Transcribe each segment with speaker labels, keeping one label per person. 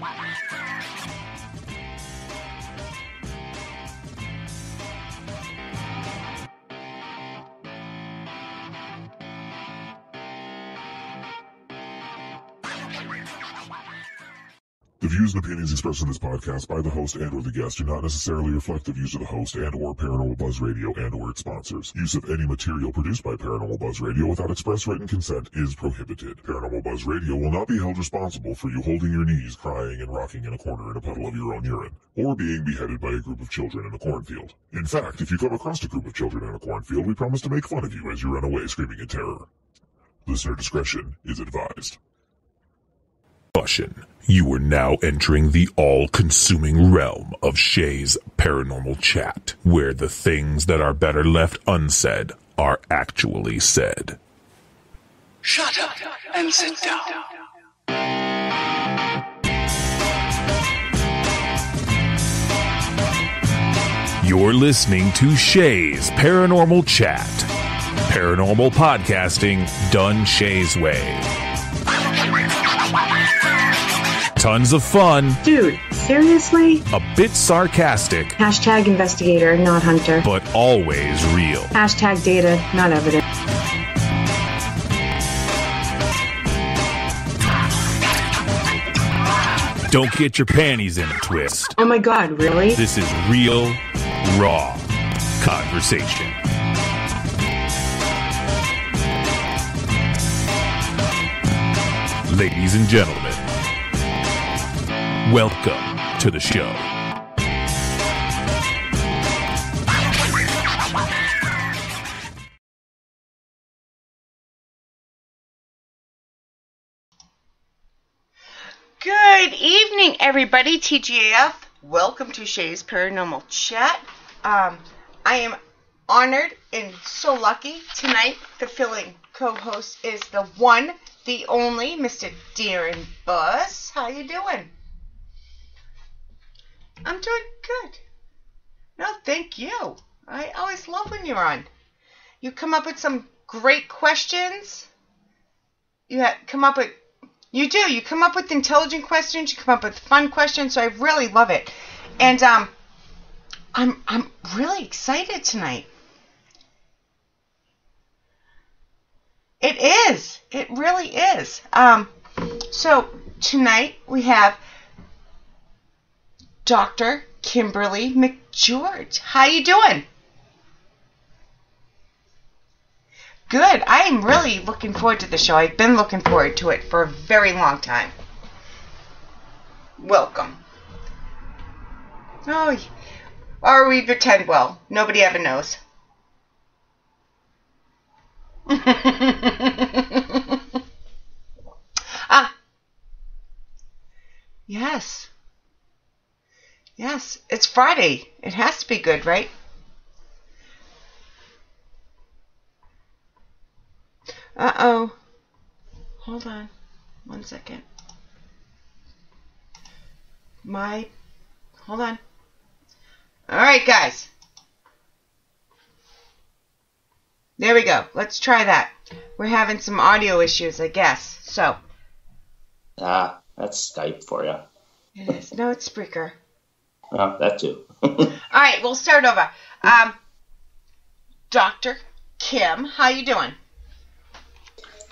Speaker 1: The views and opinions expressed in this podcast by the host and or the guest do not necessarily reflect the views of the host and or Paranormal Buzz Radio and or its sponsors. Use of any material produced by Paranormal Buzz Radio without express written consent is prohibited. Paranormal Buzz Radio will not be held responsible for you holding your knees, crying, and rocking in a corner in a puddle of your own urine, or being beheaded by a group of children in a cornfield. In fact, if you come across a group of children in a cornfield, we promise to make fun of you as you run away screaming in terror. Listener discretion is advised.
Speaker 2: Caution. You are now entering the all-consuming realm of Shay's Paranormal Chat, where the things that are better left unsaid are actually said.
Speaker 3: Shut up and sit down.
Speaker 2: You're listening to Shay's Paranormal Chat. Paranormal podcasting done Shay's way. Tons of fun.
Speaker 4: Dude, seriously?
Speaker 2: A bit sarcastic.
Speaker 4: Hashtag investigator, not hunter.
Speaker 2: But always real.
Speaker 4: Hashtag data, not evidence.
Speaker 2: Don't get your panties in a twist.
Speaker 4: Oh my god, really?
Speaker 2: This is real, raw conversation. Ladies and gentlemen, welcome to the show.
Speaker 5: Good evening, everybody. TGAF. Welcome to Shay's Paranormal Chat. I am honored and so lucky tonight. The filling co-host is the one, the only, Mr. Darren Buzz. How you doing? I'm doing good. No, thank you. I always love when you're on. You come up with some great questions. You come up with intelligent questions. You come up with fun questions. So I really love it. And I'm really excited tonight. It is. It really is. So tonight we have Dr. Kimberly Mc George. How you doing? Good. I am really looking forward to the show. I've been looking forward to it for a very long time. Welcome. Oh, or we pretend well. Nobody ever knows. Yes. Yes, it's Friday. It has to be good, right? Uh-oh. Hold on. 1 second. Hold on. All right, guys. There we go. Let's try that. We're having some audio issues, I guess. So.
Speaker 6: That's Skype for you.
Speaker 5: It is. No, it's Spreaker.
Speaker 6: Oh, that too.
Speaker 5: All right, we'll start over. Dr. Kim, how you doing?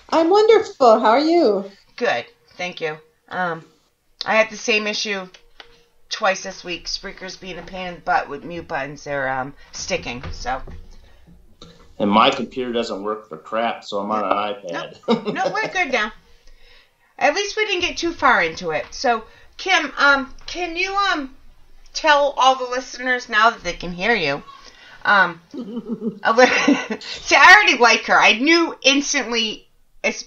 Speaker 7: I'm wonderful. How are you?
Speaker 5: Good, thank you. I had the same issue twice this week. Spreaker's being a pain in the butt with mute buttons. They're sticking, so.
Speaker 6: And my computer doesn't work for crap, so I'm on an iPad.
Speaker 5: No, we're good now. At least we didn't get too far into it. So, Kim, can you tell all the listeners now that they can hear you? See, I already like her. I knew instantly.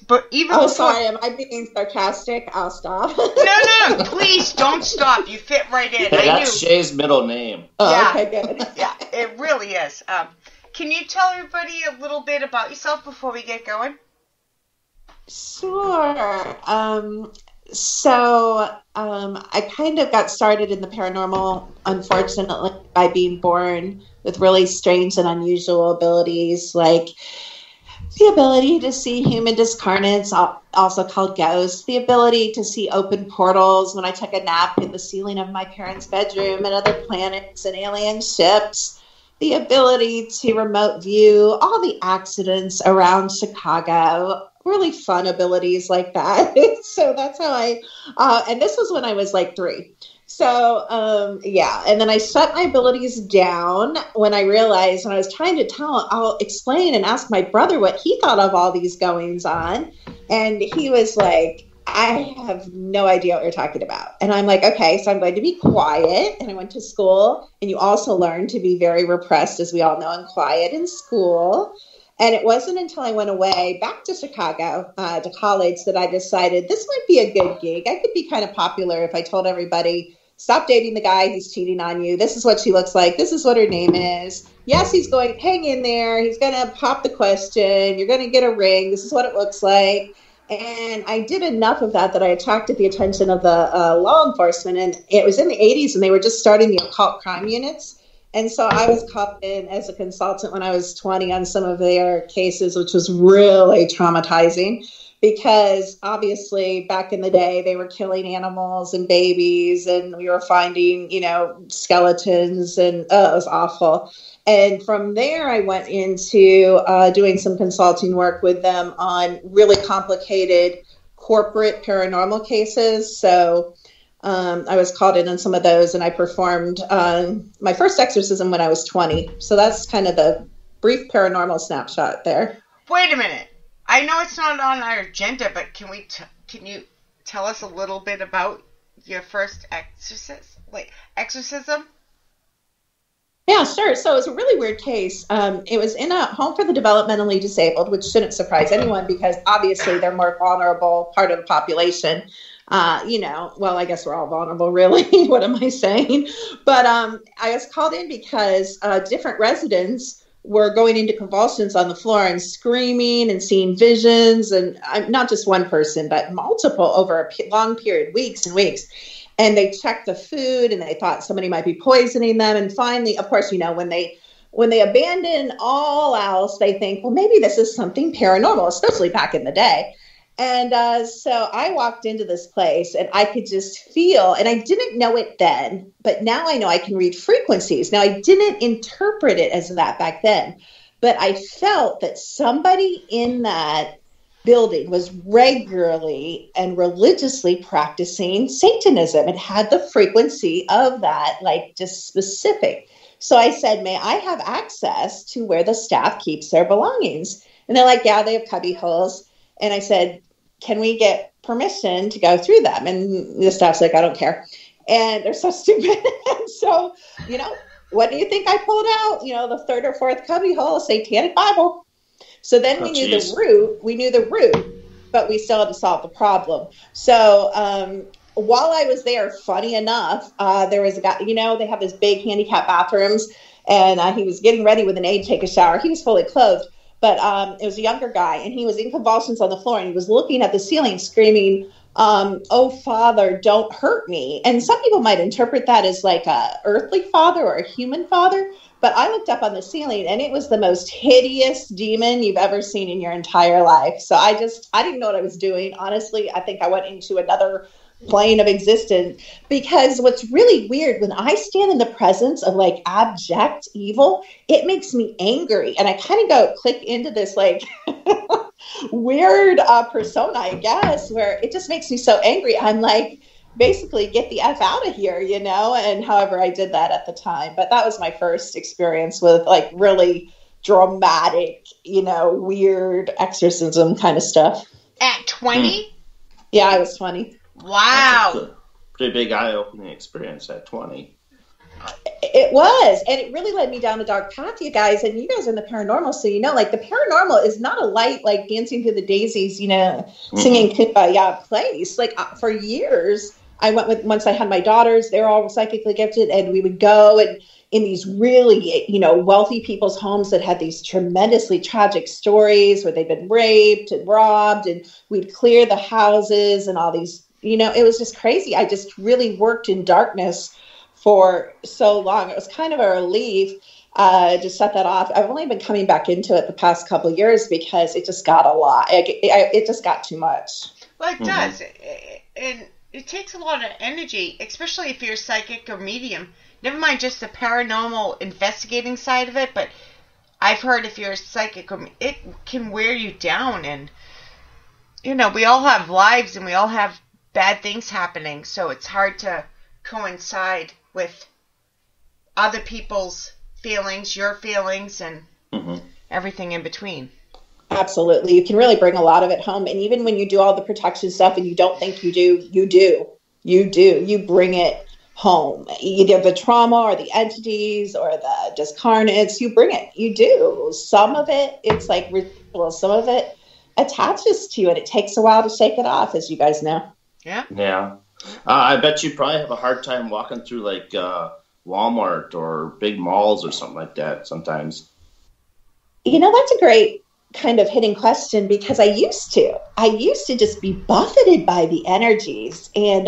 Speaker 5: But even before...
Speaker 7: sorry. Am I being sarcastic? I'll stop.
Speaker 5: No. Please don't stop. You fit right in.
Speaker 6: That's Shay's middle name.
Speaker 7: Oh,
Speaker 5: yeah.
Speaker 7: Okay, good.
Speaker 5: Yeah, it really is. Can you tell everybody a little bit about yourself before we get going?
Speaker 7: Sure. So I kind of got started in the paranormal, unfortunately, by being born with really strange and unusual abilities, like The ability to see human discarnates, also called ghosts. The ability to see open portals when I took a nap in the ceiling of my parents' bedroom and other planets and alien ships. The ability to remote view all the accidents around Chicago. Really fun abilities like that. So that's how and this was when I was like 3. So, and then I shut my abilities down when I realized, when I was trying to I'll explain and ask my brother what he thought of all these goings on. And he was like, I have no idea what you're talking about. And I'm like, okay, so I'm going to be quiet. And I went to school, and you also learn to be very repressed, as we all know, and quiet in school. And it wasn't until I went away back to Chicago, to college, that I decided this might be a good gig. I could be kind of popular if I told everybody, stop dating the guy who's cheating on you. This is what she looks like. This is what her name is. Yes, he's going, hang in there. He's going to pop the question. You're going to get a ring. This is what it looks like. And I did enough of that I attracted the attention of the law enforcement. And it was in the 80s, and they were just starting the occult crime units. And so I was called in as a consultant when I was 20 on some of their cases, which was really traumatizing. Because obviously back in the day, they were killing animals and babies, and we were finding, skeletons, and it was awful. And from there, I went into doing some consulting work with them on really complicated corporate paranormal cases. So I was called in on some of those, and I performed my first exorcism when I was 20. So that's kind of the brief paranormal snapshot there.
Speaker 5: Wait a minute. I know it's not on our agenda, but can you tell us a little bit about your first exorcism?
Speaker 7: Yeah, sure. So it was a really weird case. It was in a home for the developmentally disabled, which shouldn't surprise anyone because obviously they're more vulnerable part of the population. Well, I guess we're all vulnerable, really. What am I saying? But I was called in because different residents were going into convulsions on the floor and screaming and seeing visions, and not just one person, but multiple over a long period, weeks and weeks. And they checked the food, and they thought somebody might be poisoning them. And finally, of course, when they abandon all else, they think, well, maybe this is something paranormal, especially back in the day. And so I walked into this place, and I could just feel, and I didn't know it then, but now I know I can read frequencies. Now, I didn't interpret it as that back then, but I felt that somebody in that building was regularly and religiously practicing Satanism. It had the frequency of that, like just specific. So I said, may I have access to where the staff keeps their belongings? And they're like, yeah, they have cubby holes. And I said, can we get permission to go through them? And the staff's like, I don't care. And they're so stupid. And so, what do you think I pulled out? The third or fourth cubby hole, a satanic Bible. So then we knew the root, but we still had to solve the problem. So while I was there, funny enough, there was a guy, they have this big handicap bathrooms, and he was getting ready with an aide to take a shower. He was fully clothed. But it was a younger guy, and he was in convulsions on the floor, and he was looking at the ceiling screaming, oh, Father, don't hurt me. And some people might interpret that as like a earthly father or a human father. But I looked up on the ceiling, and it was the most hideous demon you've ever seen in your entire life. So I didn't know what I was doing. Honestly, I think I went into another plane of existence, because what's really weird, when I stand in the presence of like abject evil, it makes me angry, and I kind of go click into this like weird persona, I guess, where it just makes me so angry. I'm like, basically get the F out of here, and however I did that at the time. But that was my first experience with like really dramatic, weird exorcism kind of stuff.
Speaker 5: At 20?
Speaker 7: Yeah, I was 20.
Speaker 5: Wow.
Speaker 6: That's a pretty big eye-opening experience at 20.
Speaker 7: It was, and it really led me down a dark path, you guys. And you guys are in the paranormal, so like the paranormal is not a light, like dancing through the daisies, singing place. Like for years, I went with, once I had my daughters, they're all psychically gifted, and we would go and in these really, wealthy people's homes that had these tremendously tragic stories where they'd been raped and robbed, and we'd clear the houses and all these. It was just crazy. I just really worked in darkness for so long. It was kind of a relief. Just shut that off. I've only been coming back into it the past couple of years because it just got a lot. It just got too much.
Speaker 5: Well, it does. And it takes a lot of energy, especially if you're psychic or medium. Never mind just the paranormal investigating side of it, but I've heard if you're psychic, it can wear you down. And, we all have lives and we all have bad things happening. So it's hard to coincide with other people's feelings, your feelings, and everything in between.
Speaker 7: Absolutely. You can really bring a lot of it home. And even when you do all the protection stuff and you don't think you do, you do. You do. You bring it home. Either the trauma or the entities or the discarnates, you bring it. You do. Some of it, it's like ridiculous. Some of it attaches to you and it takes a while to shake it off, as you guys know.
Speaker 5: Yeah.
Speaker 6: Yeah. I bet you probably have a hard time walking through like Walmart or big malls or something like that sometimes.
Speaker 7: That's a great kind of hitting question because I used to just be buffeted by the energies. And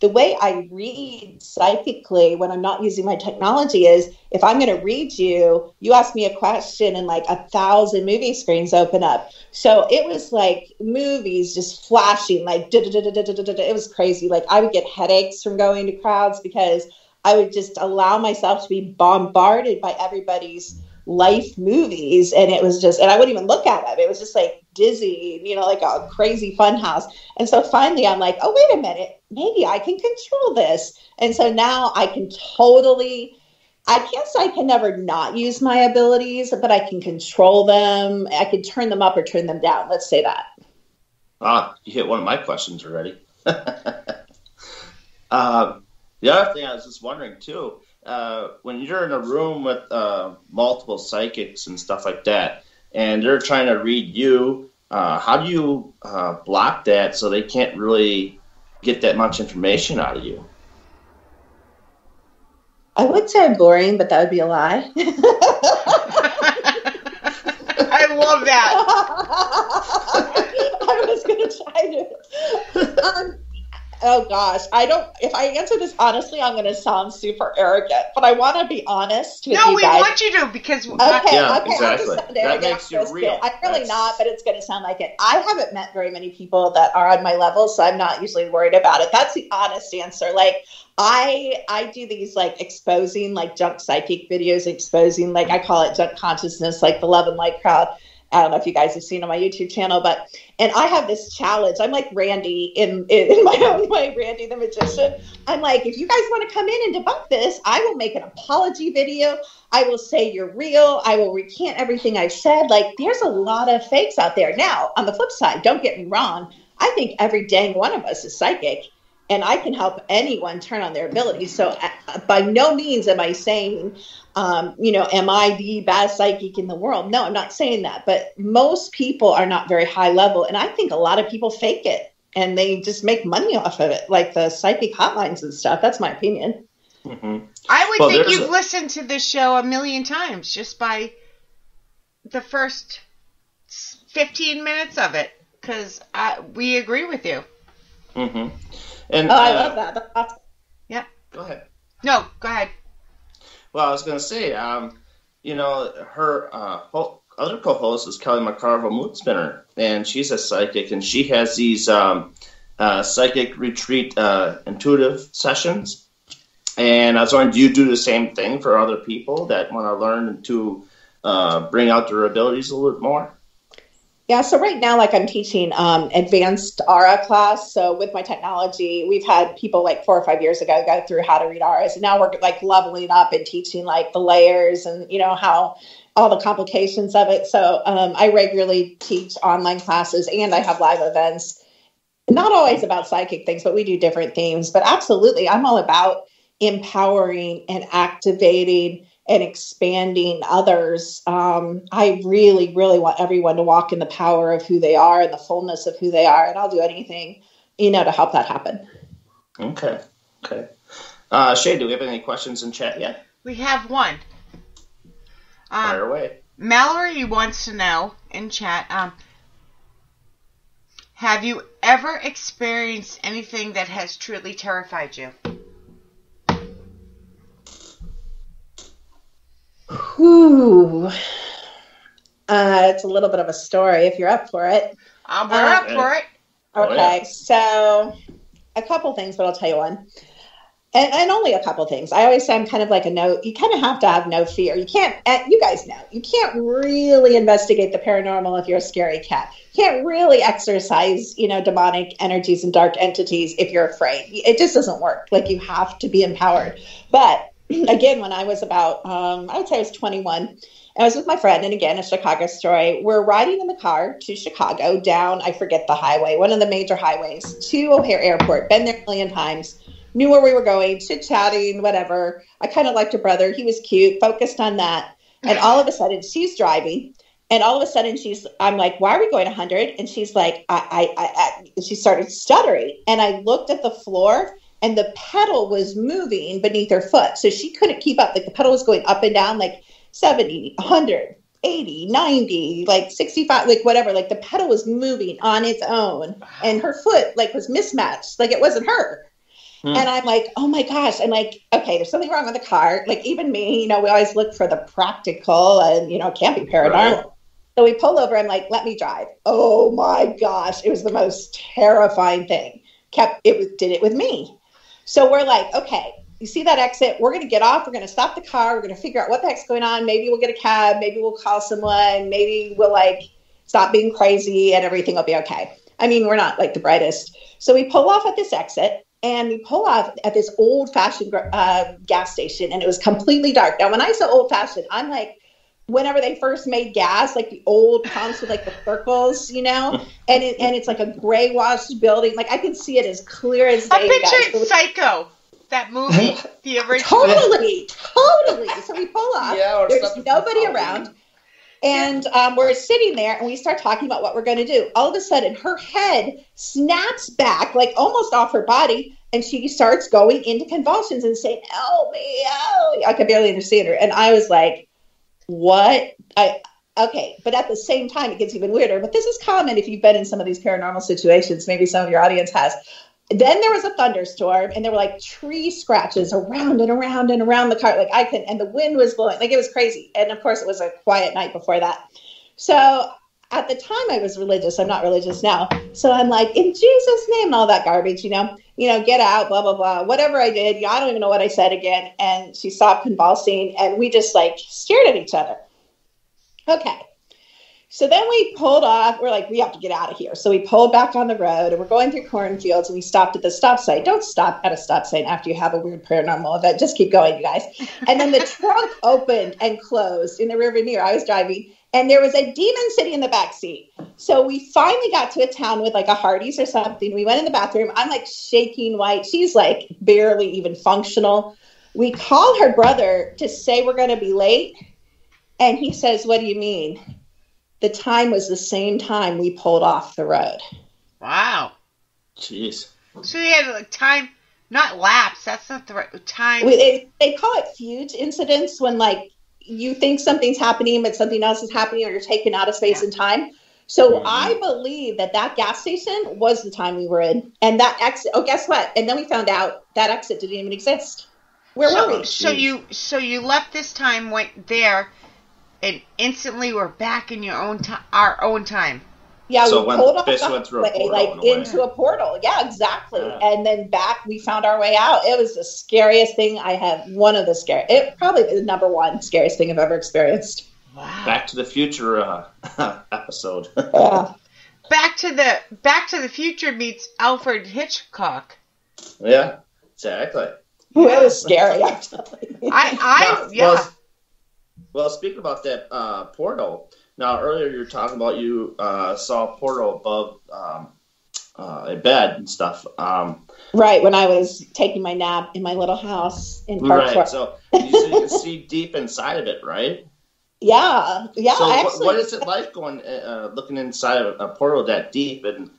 Speaker 7: the way I read psychically when I'm not using my technology is if I'm going to read you, you ask me a question and like 1,000 movie screens open up. So it was like movies just flashing like it was crazy. Like I would get headaches from going to crowds because I would just allow myself to be bombarded by everybody's life movies. And it was just, and I wouldn't even look at them. It was just like dizzy, like a crazy fun house. And so finally I'm like, oh, wait a minute, maybe I can control this. And so now I can I can't say I can never not use my abilities, but I can control them. I can turn them up or turn them down. Let's say that.
Speaker 6: You hit one of my questions already. The other thing I was just wondering too, when you're in a room with multiple psychics and stuff like that, and they're trying to read you, how do you block that so they can't really get that much information out of you?
Speaker 7: I would say I'm boring, but that would be a lie.
Speaker 5: I love that.
Speaker 7: I was going to try to. Oh gosh, if I answer this honestly, I'm going to sound super arrogant, but I want to be honest with you guys.
Speaker 5: No, we want you to because...
Speaker 7: Okay,
Speaker 6: exactly. That makes you real.
Speaker 7: I'm really not, but it's going to sound like it. I haven't met very many people that are on my level, so I'm not usually worried about it. That's the honest answer. Like, I do these like exposing like junk psychic videos, exposing like I call it junk consciousness, like the love and light crowd. I don't know if you guys have seen on my YouTube channel, and I have this challenge. I'm like Randy in my own way, Randy the magician. I'm like, if you guys want to come in and debunk this, I will make an apology video. I will say you're real. I will recant everything I've said. Like, there's a lot of fakes out there. Now, on the flip side, don't get me wrong. I think every dang one of us is psychic. And I can help anyone turn on their abilities. So by no means am I saying, am I the best psychic in the world? No, I'm not saying that. But most people are not very high level. And I think a lot of people fake it. And they just make money off of it, like the psychic hotlines and stuff. That's my opinion.
Speaker 6: Mm-hmm.
Speaker 5: I would think you've listened to this show a million times just by the first 15 minutes of it. Because we agree with you.
Speaker 6: Mm-hmm. And,
Speaker 7: I love that. That's awesome.
Speaker 5: Yeah.
Speaker 6: Go ahead.
Speaker 5: No, go ahead.
Speaker 6: Well, I was going to say, her other co-host is Kelly McCarville Moonspinner, and she's a psychic, and she has these psychic retreat intuitive sessions. And I was wondering, do you do the same thing for other people that want to learn to bring out their abilities a little bit more?
Speaker 7: Yeah, so right now, like I'm teaching advanced aura class. So with my technology, we've had people like 4 or 5 years ago go through how to read auras. And now we're like leveling up and teaching like the layers and, how all the complications of it. So I regularly teach online classes and I have live events, not always about psychic things, but we do different themes. But absolutely, I'm all about empowering and activating and expanding others. I really, really want everyone to walk in the power of who they are and the fullness of who they are. And I'll do anything, to help that happen.
Speaker 6: Okay. Shay, do we have any questions in chat yet?
Speaker 5: We have one.
Speaker 6: Fire away.
Speaker 5: Mallory wants to know in chat, have you ever experienced anything that has truly terrified you?
Speaker 7: Ooh. It's a little bit of a story if you're up for it.
Speaker 5: We're up for it.
Speaker 7: Okay, so a couple things, but I'll tell you one. And only a couple things. I always say I'm kind of like you kind of have to have no fear. You can't, you guys know, you can't really investigate the paranormal if you're a scary cat. You can't really exercise, demonic energies and dark entities if you're afraid. It just doesn't work. Like, you have to be empowered. But again, when I was about, I would say I was 21, I was with my friend, and again, a Chicago story. We're riding in the car to Chicago down, I forget the highway, one of the major highways, to O'Hare Airport. Been there a million times. Knew where we were going, chit-chatting, whatever. I kind of liked her brother. He was cute, focused on that. And all of a sudden, she's driving. And all of a sudden, I'm like, why are we going 100? And she's like, she started stuttering. And I looked at the floor, and the pedal was moving beneath her foot. So she couldn't keep up. Like, the pedal was going up and down, like 70, 100, 80, 90, like 65, like whatever. Like, the pedal was moving on its own. And her foot, like, was mismatched. Like, it wasn't her. And I'm like, oh my gosh. I'm like, okay, there's something wrong with the car. Like, even me, we always look for the practical and, it can't be paranormal. Right. So we pull over. I'm like, let me drive. Oh my gosh. It was the most terrifying thing. Did it with me. So we're like, okay, you see that exit? We're going to get off. We're going to stop the car. We're going to figure out what the heck's going on. Maybe we'll get a cab. Maybe we'll call someone. Maybe we'll stop being crazy and everything will be okay. I mean, we're not like the brightest. So we pull off at this exit. And we pull off at this old-fashioned gas station, and it was completely dark. Now, when I say old-fashioned, I'm like, whenever they first made gas, like the old pumps with like the circles, and it's like a gray-washed building. Like, I can see it as clear as day.
Speaker 5: I'm picturing Psycho, that movie, the original.
Speaker 7: Totally. So we pull off. Yeah, there's nobody around. And we're sitting there, and we start talking about what we're going to do. All of a sudden, her head snaps back, like almost off her body, and she starts going into convulsions and saying, "Help me, help me." I could barely understand her. And I was like, what? Okay. But at the same time, it gets even weirder. But this is common if you've been in some of these paranormal situations. Maybe some of your audience has. Then there was a thunderstorm, and there were like tree scratches around and around and around the car. Like, and the wind was blowing. Like, it was crazy. And of course, it was a quiet night before that. So at the time, I was religious. I'm not religious now. So I'm like, in Jesus' name, and all that garbage, get out, blah, blah, blah. Whatever I did, I don't even know what I said again. And she stopped convulsing, and we just stared at each other. Okay. So then we pulled off. We're like, we have to get out of here. So we pulled back on the road, and we're going through cornfields, and we stopped at the stop sign. Don't stop at a stop sign after you have a weird paranormal event. Just keep going, you guys. And then the trunk opened and closed in the rearview mirror. I was driving, and there was a demon sitting in the back seat. So we finally got to a town with like a Hardee's or something. We went in the bathroom. I'm like shaking white. She's like barely even functional. We call her brother to say we're going to be late. And he says, "What do you mean?" The time was the same time we pulled off the road.
Speaker 5: Wow.
Speaker 6: Jeez.
Speaker 5: So you had time, not lapse. That's not the right time.
Speaker 7: They call it fugue incidents when you think something's happening, but something else is happening, or you're taken out of space and time. So I believe that gas station was the time we were in. And that exit, guess what? And then we found out that exit didn't even exist. Where were we?
Speaker 5: So you left this time, went there, and instantly we're back in our own time.
Speaker 7: Yeah,
Speaker 6: so
Speaker 7: we pulled off
Speaker 6: went through a portal,
Speaker 7: into a portal. Yeah, exactly. Yeah. And then back, we found our way out. It was the scariest thing one of the scariest. It probably the number one scariest thing I've ever experienced.
Speaker 6: Wow. Back to the Future episode.
Speaker 7: Yeah.
Speaker 5: Back to the Future meets Alfred Hitchcock.
Speaker 6: Yeah, exactly.
Speaker 7: It was scary, actually.
Speaker 6: Well, speaking about that portal, now earlier you were talking about you saw a portal above a bed and stuff.
Speaker 7: Right, when I was taking my nap in my little house in Park.
Speaker 6: Right, so you can see deep inside of it, right?
Speaker 7: Yeah.
Speaker 6: So what is it like going looking inside of a portal that deep, and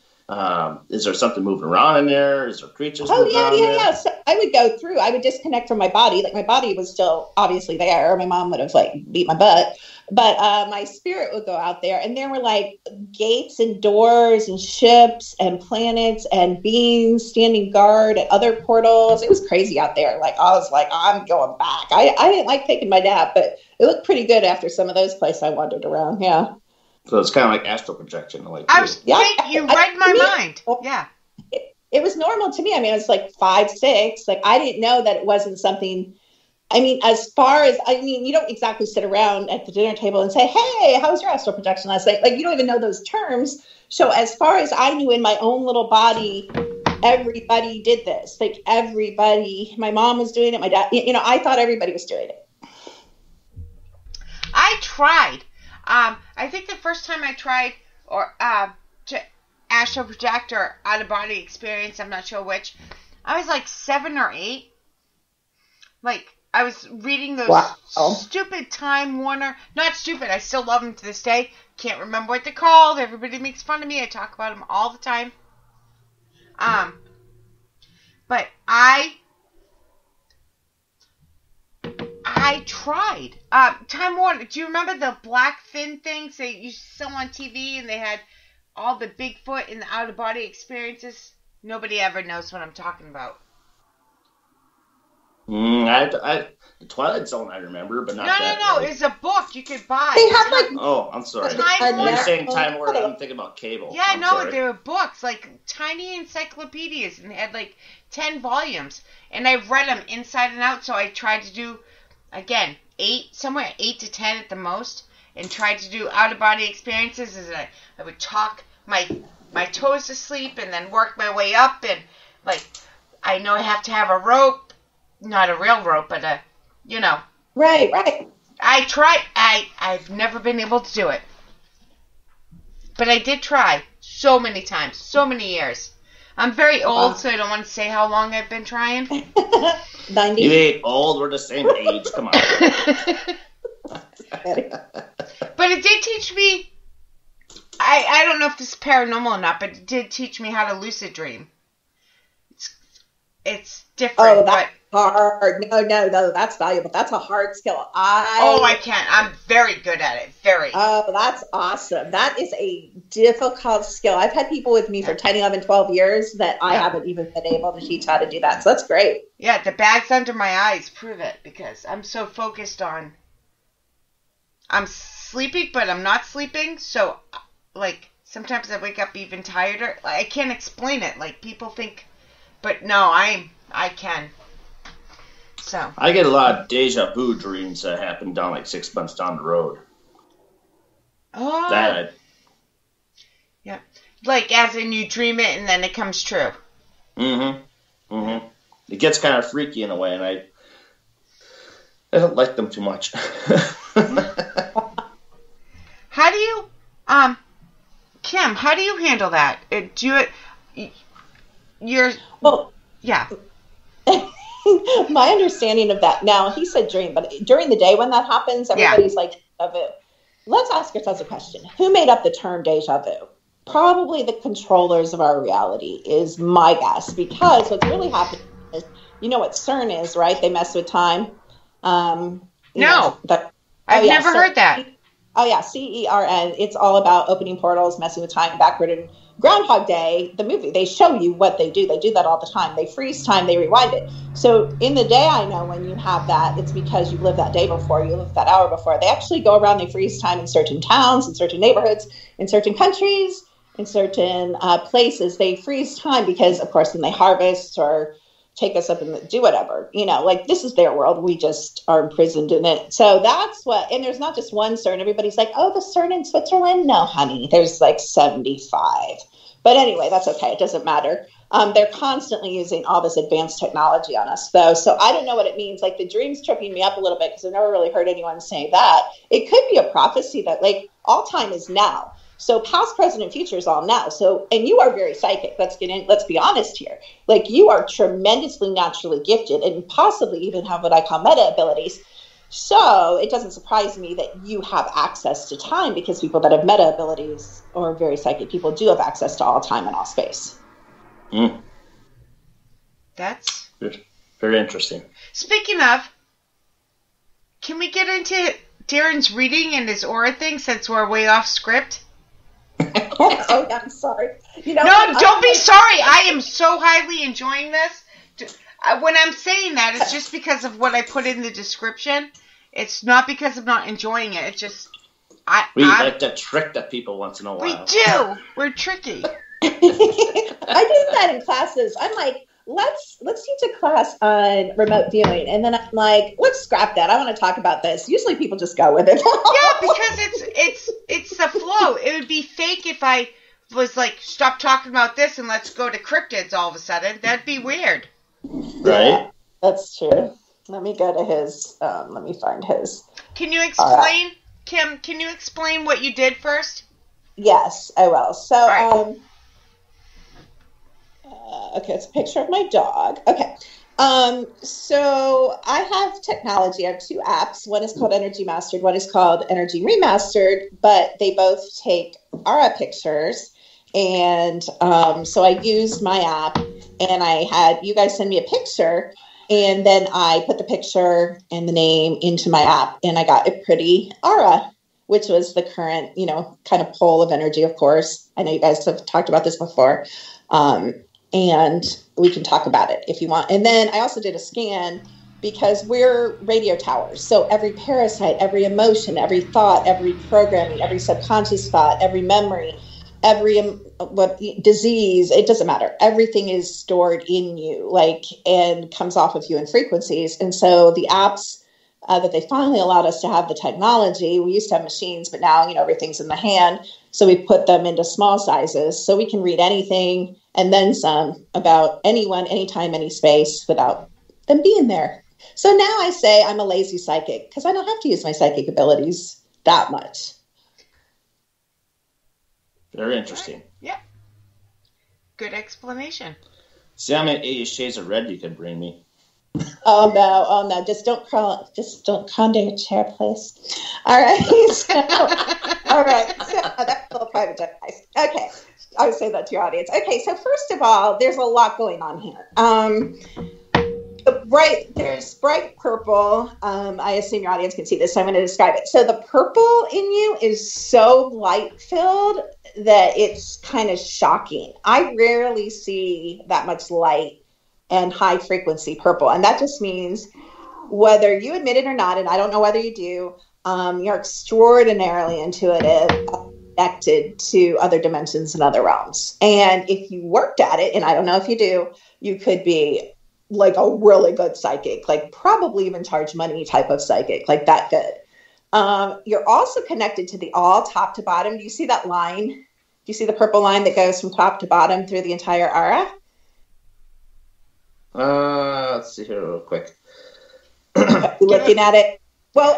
Speaker 6: is there something moving around in there? Is there creatures moving around there?
Speaker 7: Yeah. So I would go through. I would disconnect from my body. Like, my body was still obviously there. My mom would have beat my butt. But my spirit would go out there, and there were like gates and doors and ships and planets and beings standing guard at other portals. It was crazy out there. Like I was like, I'm going back. I didn't like taking my nap, but it looked pretty good after some of those places I wandered around. Yeah.
Speaker 6: So it's kind of like astral projection. Like
Speaker 5: you read my mind. Yeah.
Speaker 7: It was normal to me. I mean, I was like 5, 6. Like I didn't know that it wasn't something. I mean, you don't exactly sit around at the dinner table and say, hey, how was your astral projection last night? Like, you don't even know those terms. So as far as I knew in my own little body, everybody did this. Like everybody, my mom was doing it. My dad, I thought everybody was doing it.
Speaker 5: I tried. I think the first time I tried to astral project or out of body experience, I'm not sure which, I was like 7 or 8. Like, I was reading those stupid Time Warner, not stupid, I still love them to this day. Can't remember what they're called. Everybody makes fun of me. I talk about them all the time. But I tried. Time Warner, do you remember the black thin things they used to sell on TV and they had all the Bigfoot and the out-of-body experiences? Nobody ever knows what I'm talking about.
Speaker 6: The Twilight Zone I remember, but not that.
Speaker 5: No. It's a book you could buy.
Speaker 7: They have like...
Speaker 6: Oh, I'm sorry. You're saying Time Warner, I'm thinking about cable.
Speaker 5: Yeah, they were books, like tiny encyclopedias, and they had like 10 volumes. And I read them inside and out, so I tried to do, again, 8 to 10 at the most, and tried to do out-of-body experiences as I would talk my toes to sleep and then work my way up, and like, I know I have to have a rope. Not a real rope, but
Speaker 7: Right.
Speaker 5: I tried. I've never been able to do it. But I did try so many times, so many years. I'm very old, so I don't want to say how long I've been trying.
Speaker 7: 90.
Speaker 6: You ain't old. We're the same age. Come on.
Speaker 5: But it did teach me, I don't know if this is paranormal or not, but it did teach me how to lucid dream. It's different.
Speaker 7: Oh, that's hard. No, that's valuable. That's a hard skill.
Speaker 5: I can't. I'm very good at it. Very.
Speaker 7: Oh, that's awesome. That is a difficult skill. I've had people with me for 10, 11, 12 years that I haven't even been able to teach how to do that. So that's great.
Speaker 5: Yeah, the bags under my eyes prove it because I'm so focused on, I'm sleeping, but I'm not sleeping. So, like, sometimes I wake up even tireder. I can't explain it. Like, people think, but no, I can. So
Speaker 6: I get a lot of deja vu dreams that happen down like 6 months down the road.
Speaker 5: Oh. Yeah. Like as in you dream it and then it comes true.
Speaker 6: Mm-hmm. It gets kind of freaky in a way, and I don't like them too much.
Speaker 5: How do you, Kim, how do you handle that? Yeah.
Speaker 7: My understanding of that, now he said dream, but during the day when that happens, everybody's like, deja vu. Let's ask ourselves a question. Who made up the term deja vu? Probably the controllers of our reality is my guess, because what's really happening is, you know what CERN is, right? They mess with time.
Speaker 5: I've never heard that.
Speaker 7: Oh yeah, CERN. It's all about opening portals, messing with time, backward. And Groundhog Day, the movie, they show you what they do. They do that all the time. They freeze time, they rewind it. So in the day, I know when you have that, it's because you've lived that day before, you lived that hour before. They actually go around, they freeze time in certain towns, in certain neighborhoods, in certain countries, in certain places. They freeze time because, of course, when they harvest or take us up and do whatever, like this is their world. We just are imprisoned in it. So that's what, and there's not just one CERN. Everybody's like, oh, the CERN in Switzerland? No, honey, there's like 75. But anyway, that's okay. It doesn't matter. They're constantly using all this advanced technology on us, though. So I don't know what it means. Like the dream's tripping me up a little bit because I've never really heard anyone say that. It could be a prophecy that like all time is now. So past, present, and future is all now. So, and you are very psychic. Let's be honest here. Like you are tremendously naturally gifted and possibly even have what I call meta abilities. So it doesn't surprise me that you have access to time because people that have meta abilities or very psychic people do have access to all time and all space.
Speaker 5: That's
Speaker 6: very interesting.
Speaker 5: Speaking of, can we get into Darren's reading and his aura thing since we're way off script?
Speaker 7: Oh, yeah, I'm sorry. You know,
Speaker 5: No, don't be sorry. I am so highly enjoying this. When I'm saying that, it's just because of what I put in the description. It's not because I'm not enjoying it. It's just
Speaker 6: we like to trick the people once in a while.
Speaker 5: We do. We're tricky.
Speaker 7: I do that in classes. I'm like, let's teach a class on remote viewing, and then I'm like, let's scrap that. I want to talk about this. Usually, people just go with it.
Speaker 5: Yeah, because it's the flow. It would be fake if I was like, stop talking about this and let's go to cryptids all of a sudden. That'd be weird.
Speaker 6: Right?
Speaker 7: Yeah, that's true. Let me go to his. Let me find his.
Speaker 5: Can you explain, Kim? Can you explain what you did first?
Speaker 7: Yes, I will. So,
Speaker 5: right.
Speaker 7: Okay, it's a picture of my dog. Okay. So I have technology. I have two apps. One is called Energy Mastered. One is called Energy Remastered, but they both take aura pictures. And so I used my app, and I had you guys send me a picture, and then I put the picture and the name into my app, and I got a pretty aura, which was the current, kind of pole of energy, of course. I know you guys have talked about this before. And we can talk about it if you want. And then I also did a scan because we're radio towers. So every parasite, every emotion, every thought, every programming, every subconscious thought, every memory, every disease, it doesn't matter. Everything is stored in you, and comes off of you in frequencies. And so the apps that they finally allowed us to have the technology, we used to have machines, but now, everything's in the hand. So we put them into small sizes so we can read anything and then some about anyone, anytime, any space without them being there. So now I say I'm a lazy psychic because I don't have to use my psychic abilities that much.
Speaker 6: Very interesting.
Speaker 5: Yeah. Good explanation.
Speaker 6: See how many shades of red you can bring me.
Speaker 7: Oh no! Just don't calm down your chair, please. All right. All right. So that's a little private joke, guys. Okay, I would say that to your audience. Okay, so first of all, there's a lot going on here. There's bright purple. I assume your audience can see this, so I'm going to describe it. So the purple in you is so light filled that it's kind of shocking. I rarely see that much light and high frequency purple. And that just means whether you admit it or not, and I don't know whether you do, you're extraordinarily intuitive, connected to other dimensions and other realms. And if you worked at it, and I don't know if you do, you could be like a really good psychic, like probably even charge money type of psychic, like that good. You're also connected to the all top to bottom. Do you see that line? Do you see the purple line that goes from top to bottom through the entire aura?
Speaker 6: Let's see here real quick.
Speaker 7: Looking at it. Well,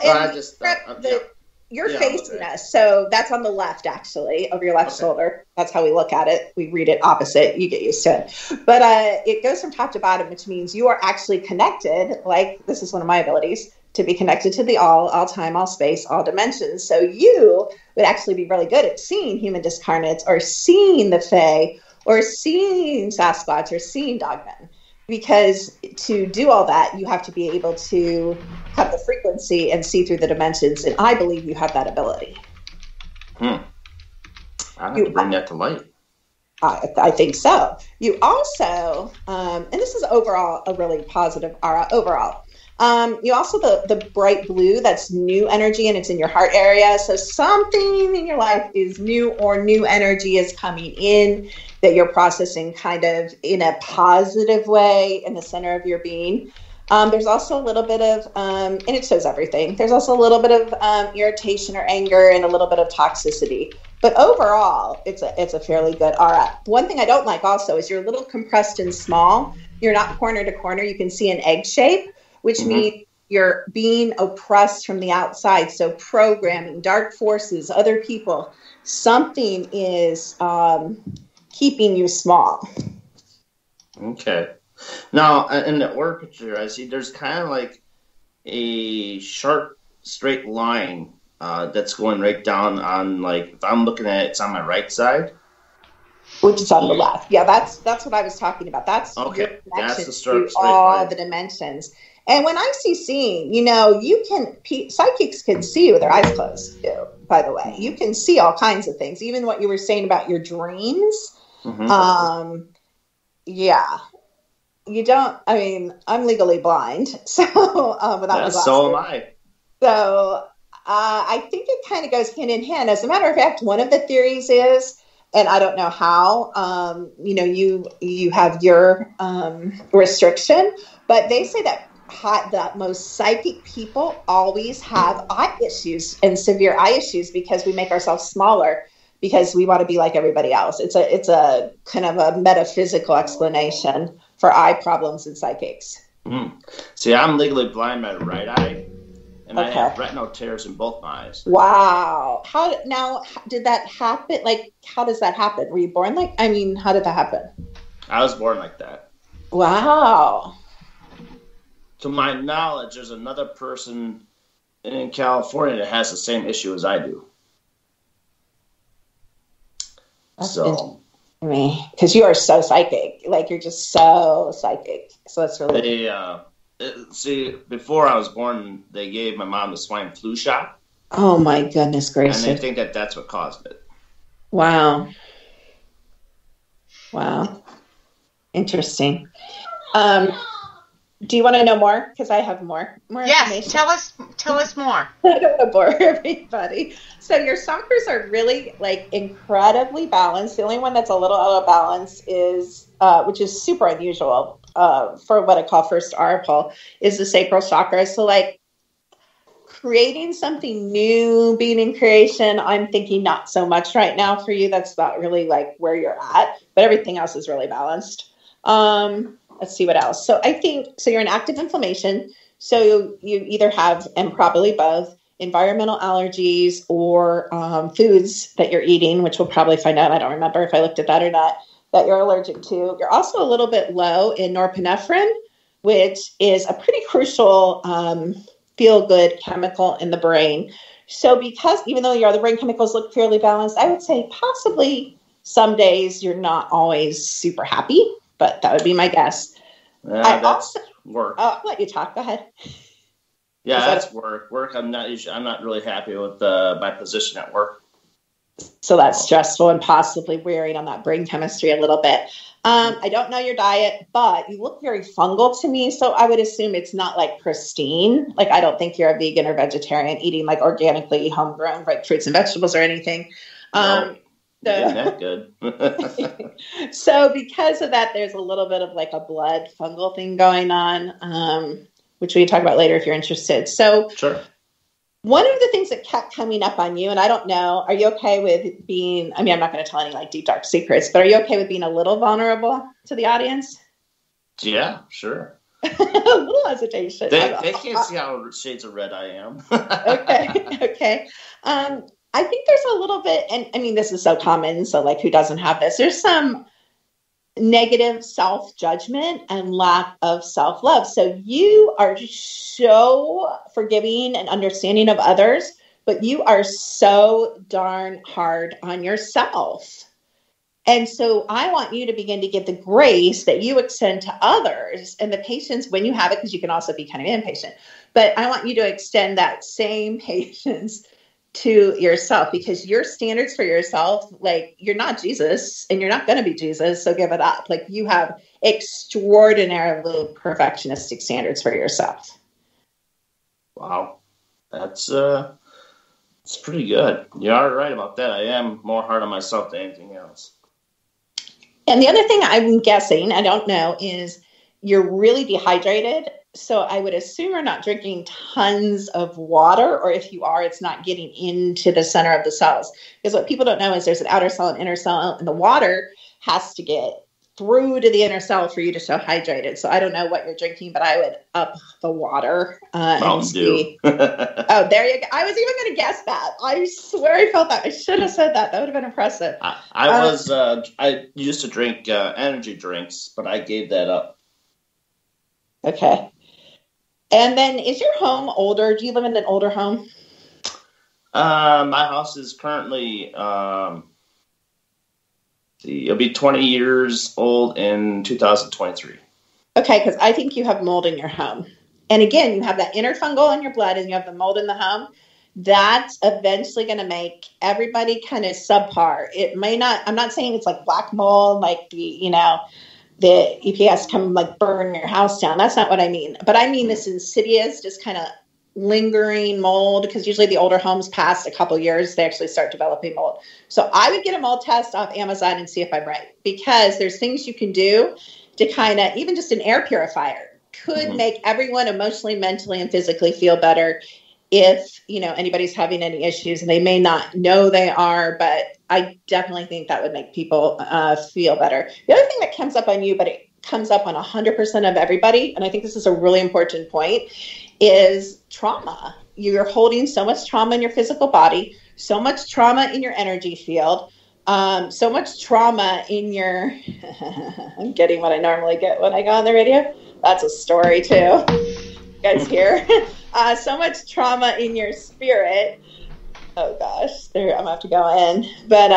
Speaker 7: you're
Speaker 6: yeah,
Speaker 7: facing us, so that's on the left, actually, of your left shoulder. That's how we look at it. We read it opposite. You get used to it. But it goes from top to bottom, which means you are actually connected. Like, this is one of my abilities, to be connected to the all time, all space, all dimensions. So you would actually be really good at seeing human discarnates or seeing the Fae or seeing Sasquatch or seeing Dogmen. Because to do all that, you have to be able to have the frequency and see through the dimensions. And I believe you have that ability.
Speaker 6: I have to bring that to light.
Speaker 7: I think so. You also, and this is overall a really positive aura overall. You also, the bright blue, that's new energy, and it's in your heart area. So something in your life is new, or new energy is coming in that you're processing kind of in a positive way in the center of your being. There's also a little bit of, and it shows everything. There's also a little bit of irritation or anger and a little bit of toxicity. But overall, it's a fairly good aura. One thing I don't like also is you're a little compressed and small. You're not corner to corner. You can see an egg shape, which means you're being oppressed from the outside. So programming, dark forces, other people, something is keeping you small.
Speaker 6: Okay. Now, in the aura picture, I see there's kind of like a sharp, straight line that's going right down on, like, if I'm looking at it, it's on my right side.
Speaker 7: Which is on the left. Yeah, that's what I was talking about. That's
Speaker 6: okay.
Speaker 7: Your connection
Speaker 6: That's the straight
Speaker 7: to all
Speaker 6: line.
Speaker 7: the dimensions. And when I see seeing, psychics can see with their eyes closed too, by the way. You can see all kinds of things, even what you were saying about your dreams. Mm-hmm. Yeah. You don't, I'm legally blind. So,
Speaker 6: so am I.
Speaker 7: So, I think it kind of goes hand in hand. As a matter of fact, one of the theories is, and I don't know how, you have your restriction, but they say that most psychic people always have eye issues and severe eye issues because we make ourselves smaller because we want to be like everybody else. It's a kind of a metaphysical explanation for eye problems in psychics.
Speaker 6: See, I'm legally blind in my right eye, and I have retinal tears in both my eyes.
Speaker 7: Wow. How did that happen? Like, how does that happen? Were you born how did that happen?
Speaker 6: I was born like that.
Speaker 7: Wow.
Speaker 6: To my knowledge, there's another person in California that has the same issue as I do.
Speaker 7: Because you are so psychic. Like, you're just so psychic. So that's really...
Speaker 6: See, before I was born, they gave my mom the swine flu shot.
Speaker 7: Oh, my goodness gracious.
Speaker 6: And they think that that's what caused it.
Speaker 7: Wow. Interesting. Do you want to know more? Because I have more
Speaker 5: yes,
Speaker 7: information.
Speaker 5: Tell us more.
Speaker 7: I don't want to bore everybody. So your chakras are really incredibly balanced. The only one that's a little out of balance is, which is super unusual for what I call first oracle, is the sacral chakra. So creating something new, being in creation, I'm thinking not so much right now for you. That's not really where you're at, but everything else is really balanced. Let's see what else. So I think, you're in active inflammation. So you either have, and probably both, environmental allergies or foods that you're eating, which we'll probably find out. I don't remember if I looked at that or not, that you're allergic to. You're also a little bit low in norepinephrine, which is a pretty crucial feel-good chemical in the brain. So because even though your other brain chemicals look fairly balanced, I would say possibly some days you're not always super happy. But that would be my guess.
Speaker 6: That's work.
Speaker 7: I'll let you talk. Go ahead.
Speaker 6: Yeah, that's work. Work. I'm not really happy with my position at work.
Speaker 7: So that's stressful and possibly wearing on that brain chemistry a little bit. I don't know your diet, but you look very fungal to me. So I would assume it's not pristine. I don't think you're a vegan or vegetarian eating organically homegrown fruits and vegetables or anything.
Speaker 6: No. That good.
Speaker 7: So because of that, there's a little bit of a blood fungal thing going on, which we can talk about later if you're interested. So
Speaker 6: sure.
Speaker 7: One of the things that kept coming up on you, and I don't know, are you okay with being, I'm not going to tell any deep, dark secrets, but are you okay with being a little vulnerable to the audience?
Speaker 6: Yeah, sure.
Speaker 7: A little hesitation.
Speaker 6: They can't see how shades of red I am.
Speaker 7: Okay. I think there's a little bit, and this is so common, so who doesn't have this? There's some negative self-judgment and lack of self-love. So you are so forgiving and understanding of others, but you are so darn hard on yourself. And so I want you to begin to give the grace that you extend to others and the patience when you have it, because you can also be kind of impatient. But I want you to extend that same patience to yourself, because your standards for yourself, you're not Jesus and you're not going to be Jesus. So give it up. You have extraordinarily perfectionistic standards for yourself.
Speaker 6: Wow. That's pretty good. You are right about that. I am more hard on myself than anything else.
Speaker 7: And the other thing I'm guessing, I don't know, is you're really dehydrated. So I would assume you're not drinking tons of water, or if you are, it's not getting into the center of the cells. Because what people don't know is there's an outer cell and inner cell, and the water has to get through to the inner cell for you to feel hydrated. So I don't know what you're drinking, but I would up the water.
Speaker 6: Mountain Dew.
Speaker 7: Oh, there you go. I was even going to guess that. I swear I felt that. I should have said that. That would have been impressive.
Speaker 6: I used to drink energy drinks, but I gave that up.
Speaker 7: Okay. And then is your home older? Do you live in an older home?
Speaker 6: My house is currently, it'll be 20 years old in 2023.
Speaker 7: Okay, because I think you have mold in your home. and again, you have that inner fungal in your blood and you have the mold in the home, that's eventually going to make everybody kind of subpar. It may not, I'm not saying it's like black mold, like the EPS come like burn your house down. That's not what I mean. But I mean this insidious, just kind of lingering mold, because usually the older homes past a couple years, they actually start developing mold. So I would get a mold test off Amazon and see if I'm right, because there's things you can do to kind of, even just an air purifier could make everyone emotionally, mentally, and physically feel better if, anybody's having any issues, and they may not know they are, but I definitely think that would make people feel better. The other thing that comes up on you, but it comes up on 100% of everybody, and I think this is a really important point, is trauma. You're holding so much trauma in your physical body, so much trauma in your energy field, so much trauma in your, I'm getting what I normally get when I go on the radio. That's a story too. You guys hear? So much trauma in your spirit. Oh gosh, I'm gonna have to go in. But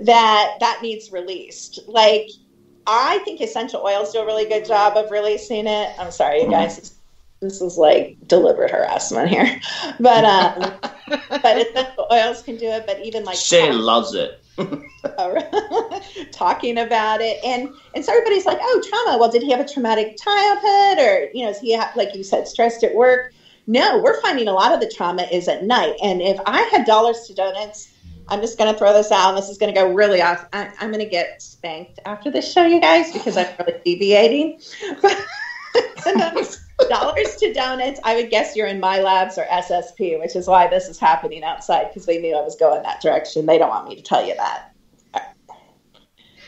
Speaker 7: that needs released. Like, I think essential oils do a really good job of releasing it. I'm sorry, you guys. This is like deliberate harassment here. But essential oils can do it. But even like
Speaker 6: Shay loves it.
Speaker 7: Talking about it, and so everybody's like, oh, trauma. Well, did he have a traumatic childhood, or is he like you said, stressed at work? No, we're finding a lot of the trauma is at night. And if I had dollars to donuts, I'm just going to throw this out, and this is going to go really off. I'm going to get spanked after this show, you guys, because I'm really deviating. Dollars to donuts, I would guess you're in My Labs or SSP, which is why this is happening outside, because they knew I was going that direction. They don't want me to tell you that.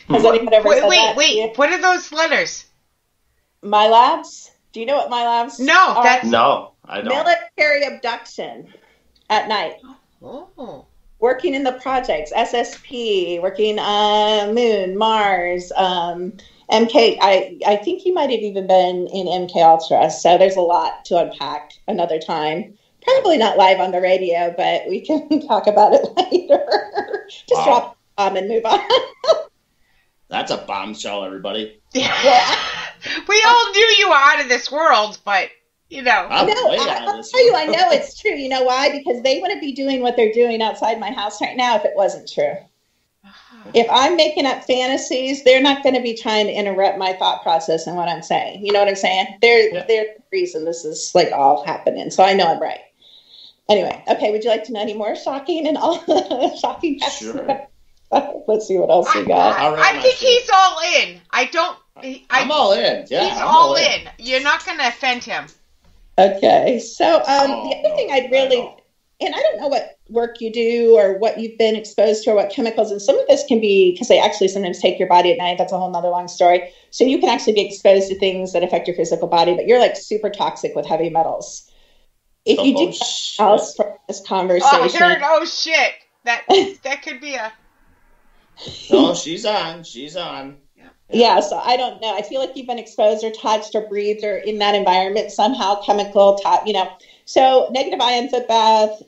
Speaker 7: Has anyone ever said that to you?
Speaker 5: What are those letters?
Speaker 7: My Labs? Do you know what My Labs are?
Speaker 6: No, I don't.
Speaker 7: Military abduction at night.
Speaker 5: Oh.
Speaker 7: Working in the projects, SSP, working on Moon, Mars, MK, I think he might have even been in MK Ultra. So there's a lot to unpack another time. Probably not live on the radio, but we can talk about it later. Just drop a bomb and move on.
Speaker 6: That's a bombshell, everybody.
Speaker 5: Yeah. We all knew you were out of this world, but
Speaker 6: I'm way out of this
Speaker 7: tell you, I know it's true. You know why? Because they wouldn't be doing what they're doing outside my house right now if it wasn't true. If I'm making up fantasies, they're not going to be trying to interrupt my thought process and what I'm saying. You know what I'm saying? There's the reason this is like all happening. So I know I'm right. Anyway, okay. Would you like to know any more shocking and all shocking facts?
Speaker 6: Sure.
Speaker 7: Let's see what else we got.
Speaker 5: I think he's all in.
Speaker 6: I'm all in. Yeah,
Speaker 5: he's all in. You're not going to offend him.
Speaker 7: Okay. So the other thing I'd really, and I don't know what work you do or what you've been exposed to or what chemicals, and some of this can be because they actually sometimes take your body at night. That's a whole nother long story. So you can actually be exposed to things that affect your physical body, but you're like super toxic with heavy metals. If you do else from this conversation.
Speaker 5: Oh shit. That could be a.
Speaker 6: No, she's on.
Speaker 7: Yeah, so I don't know. I feel like you've been exposed or touched or breathed or in that environment somehow, chemical, So negative ion foot bath,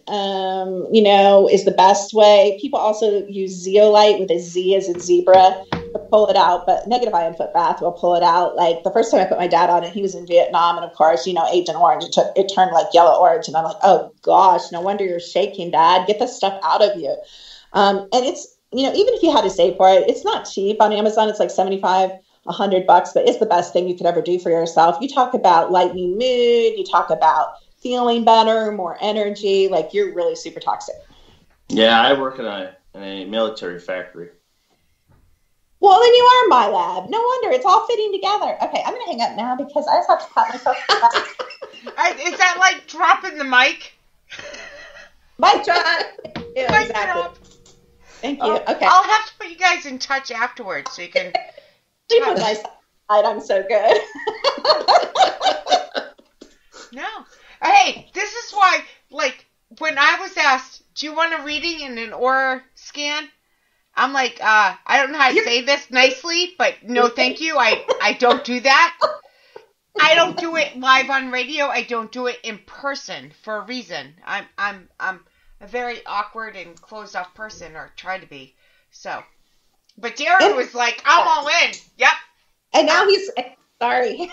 Speaker 7: is the best way. People also use zeolite with a Z as in zebra to pull it out, but negative ion foot bath will pull it out. Like the first time I put my dad on it, he was in Vietnam, and of course, Agent Orange, it turned like yellow orange, and I'm like, oh gosh, no wonder you're shaking, Dad. Get this stuff out of you. And it's, even if you had to save for it, it's not cheap on Amazon. It's like $75, $100, but it's the best thing you could ever do for yourself. You talk about lightening mood. You talk about feeling better, more energy. Like, you're really super toxic.
Speaker 6: Yeah, I work in a military factory.
Speaker 7: Well, then you are My Lab. No wonder. It's all fitting together. Okay, I'm going to hang up now because I just have to pat myself on the back.
Speaker 5: Is that like dropping the mic?
Speaker 7: Mic drop. Yeah,
Speaker 5: Mic
Speaker 7: exactly.
Speaker 5: drop.
Speaker 7: Thank you. Okay.
Speaker 5: I'll have to put you guys in touch afterwards so you can.
Speaker 7: Sleep with my side. I'm so good.
Speaker 5: No. Hey, this is why, like, when I was asked, do you want a reading in an aura scan? I'm like, I don't know how to say this nicely, but no, thank you. I don't do that. I don't do it live on radio. I don't do it in person for a reason. I'm a very awkward and closed off person, or try to be. So, but Darren was like, I'm all in. Yep.
Speaker 7: And now Sorry.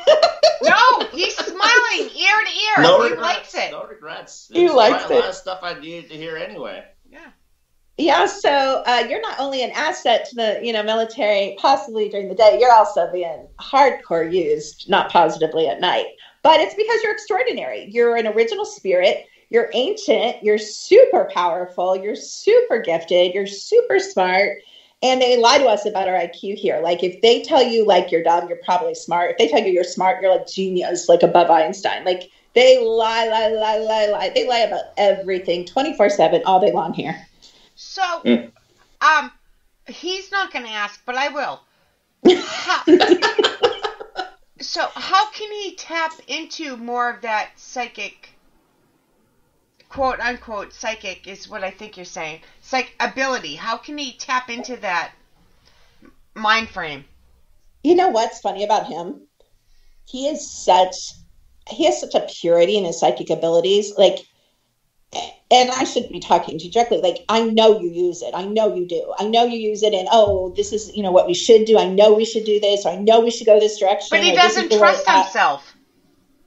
Speaker 5: No, he's smiling ear to ear.
Speaker 6: No
Speaker 5: He
Speaker 6: regrets.
Speaker 5: likes it.
Speaker 6: No regrets.
Speaker 7: He
Speaker 6: It's
Speaker 7: likes
Speaker 6: probably a lot
Speaker 7: it.
Speaker 6: of stuff I needed to hear anyway.
Speaker 5: Yeah.
Speaker 7: Yeah, so you're not only an asset to the military, possibly during the day, you're also being hardcore used, not positively at night. But it's because you're extraordinary. You're an original spirit. You're ancient. You're super powerful. You're super gifted. You're super smart. And they lie to us about our IQ here. Like if they tell you like you're dumb, you're probably smart. If they tell you you're smart, you're like genius, like above Einstein. Like they lie. They lie about everything 24/7 all day long here.
Speaker 5: So, he's not going to ask, but I will. So, how can he tap into more of that psychic, quote unquote, psychic is what I think you're saying, ability? How can he tap into that mind frame?
Speaker 7: You know what's funny about him? He has such a purity in his psychic abilities. Like, and I should be talking to you directly. Like, I know you use it. I know you do. I know you use it. And, this is, what we should do. I know we should do this. Or I know we should go this direction.
Speaker 5: But he doesn't trust himself.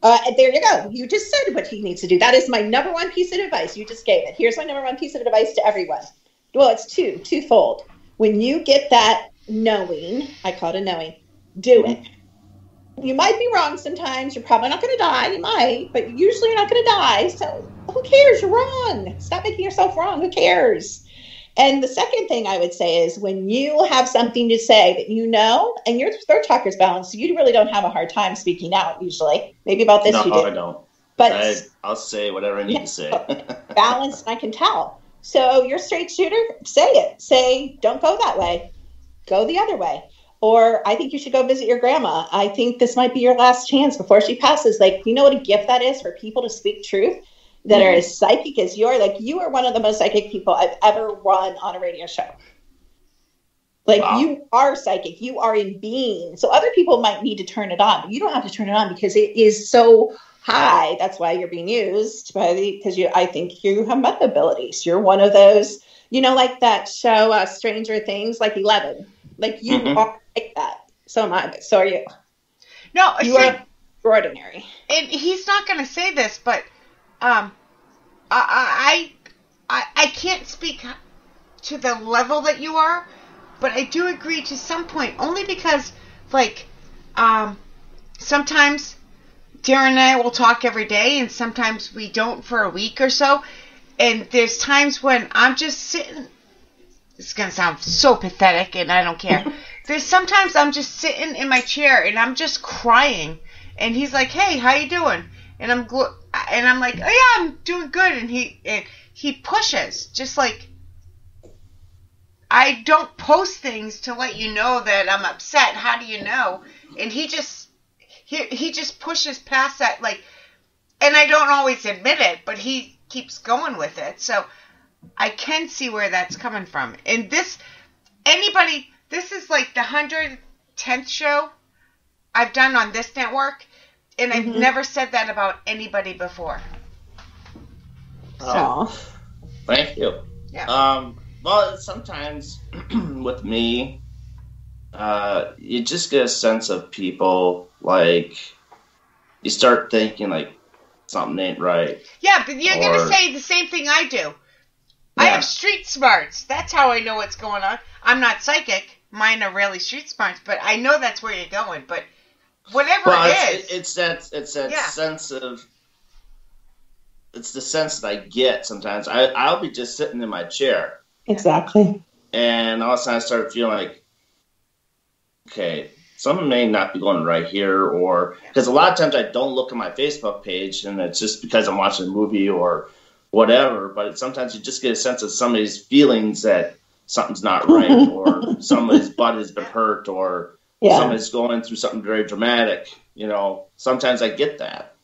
Speaker 7: There you go. You just said what he needs to do. That is my number one piece of advice. You just gave it. Here's my number one piece of advice to everyone. Well, it's twofold. When you get that knowing, I call it a knowing, do it. You might be wrong sometimes. You're probably not going to die. You might, but usually you're not going to die. So who cares? You're wrong. Stop making yourself wrong. Who cares? And the second thing I would say is when you have something to say that and your throat chakra's balanced, so you really don't have a hard time speaking out usually. Maybe about this you do.
Speaker 6: No, I don't. But I'll say whatever I need to say.
Speaker 7: Balanced, I can tell. So you're a straight shooter, say it. Say, don't go that way. Go the other way. Or I think you should go visit your grandma. I think this might be your last chance before she passes. Like, you know what a gift that is for people to speak truth that are as psychic as you are? Like, you are one of the most psychic people I've ever run on a radio show. Like, wow. You are psychic. You are in being. So other people might need to turn it on. But you don't have to turn it on because it is so high. That's why you're being used because I think you have meta abilities. You're one of those, like that show, Stranger Things, like 11. Like, you are like that. So am I, but so are you.
Speaker 5: No,
Speaker 7: you are extraordinary.
Speaker 5: And he's not going to say this, but I can't speak to the level that you are, but I do agree to some point, only because, sometimes Darren and I will talk every day, and sometimes we don't for a week or so, and there's times when I'm just sitting. This is going to sound so pathetic, and I don't care. There's sometimes I'm just sitting in my chair, and I'm just crying. And he's like, hey, how you doing? And I'm like, oh, yeah, I'm doing good. And he pushes, just like, I don't post things to let you know that I'm upset. How do you know? And he just pushes past that, like, and I don't always admit it, but he keeps going with it. So I can see where that's coming from. And this is like the 110th show I've done on this network, and I've never said that about anybody before.
Speaker 6: Thank you.
Speaker 5: Yeah.
Speaker 6: Well, sometimes with me, you just get a sense of people, like, you start thinking, like, something ain't right.
Speaker 5: Yeah, but you're going to say the same thing I do. Yeah. I have street smarts. That's how I know what's going on. I'm not psychic. Mine are really street smarts, but I know that's where you're going. But whatever
Speaker 6: it's that sense of. It's the sense that I get sometimes. I'll be just sitting in my chair.
Speaker 7: Exactly.
Speaker 6: And all of a sudden I start feeling like, okay, something may not be going right here, or because a lot of times I don't look at my Facebook page, and it's just because I'm watching a movie or whatever, but sometimes you just get a sense of somebody's feelings that something's not right, or somebody's butt has been hurt, or somebody's going through something very dramatic. Sometimes I get that.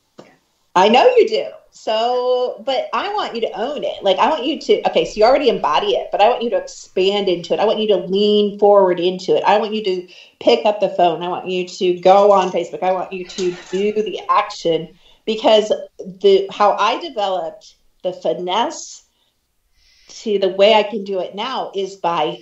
Speaker 7: I know you do. So, but I want you to own it. Like, I want you to, so you already embody it, but I want you to expand into it. I want you to lean forward into it. I want you to pick up the phone. I want you to go on Facebook. I want you to do the action, because how I developed the finesse to the way I can do it now is by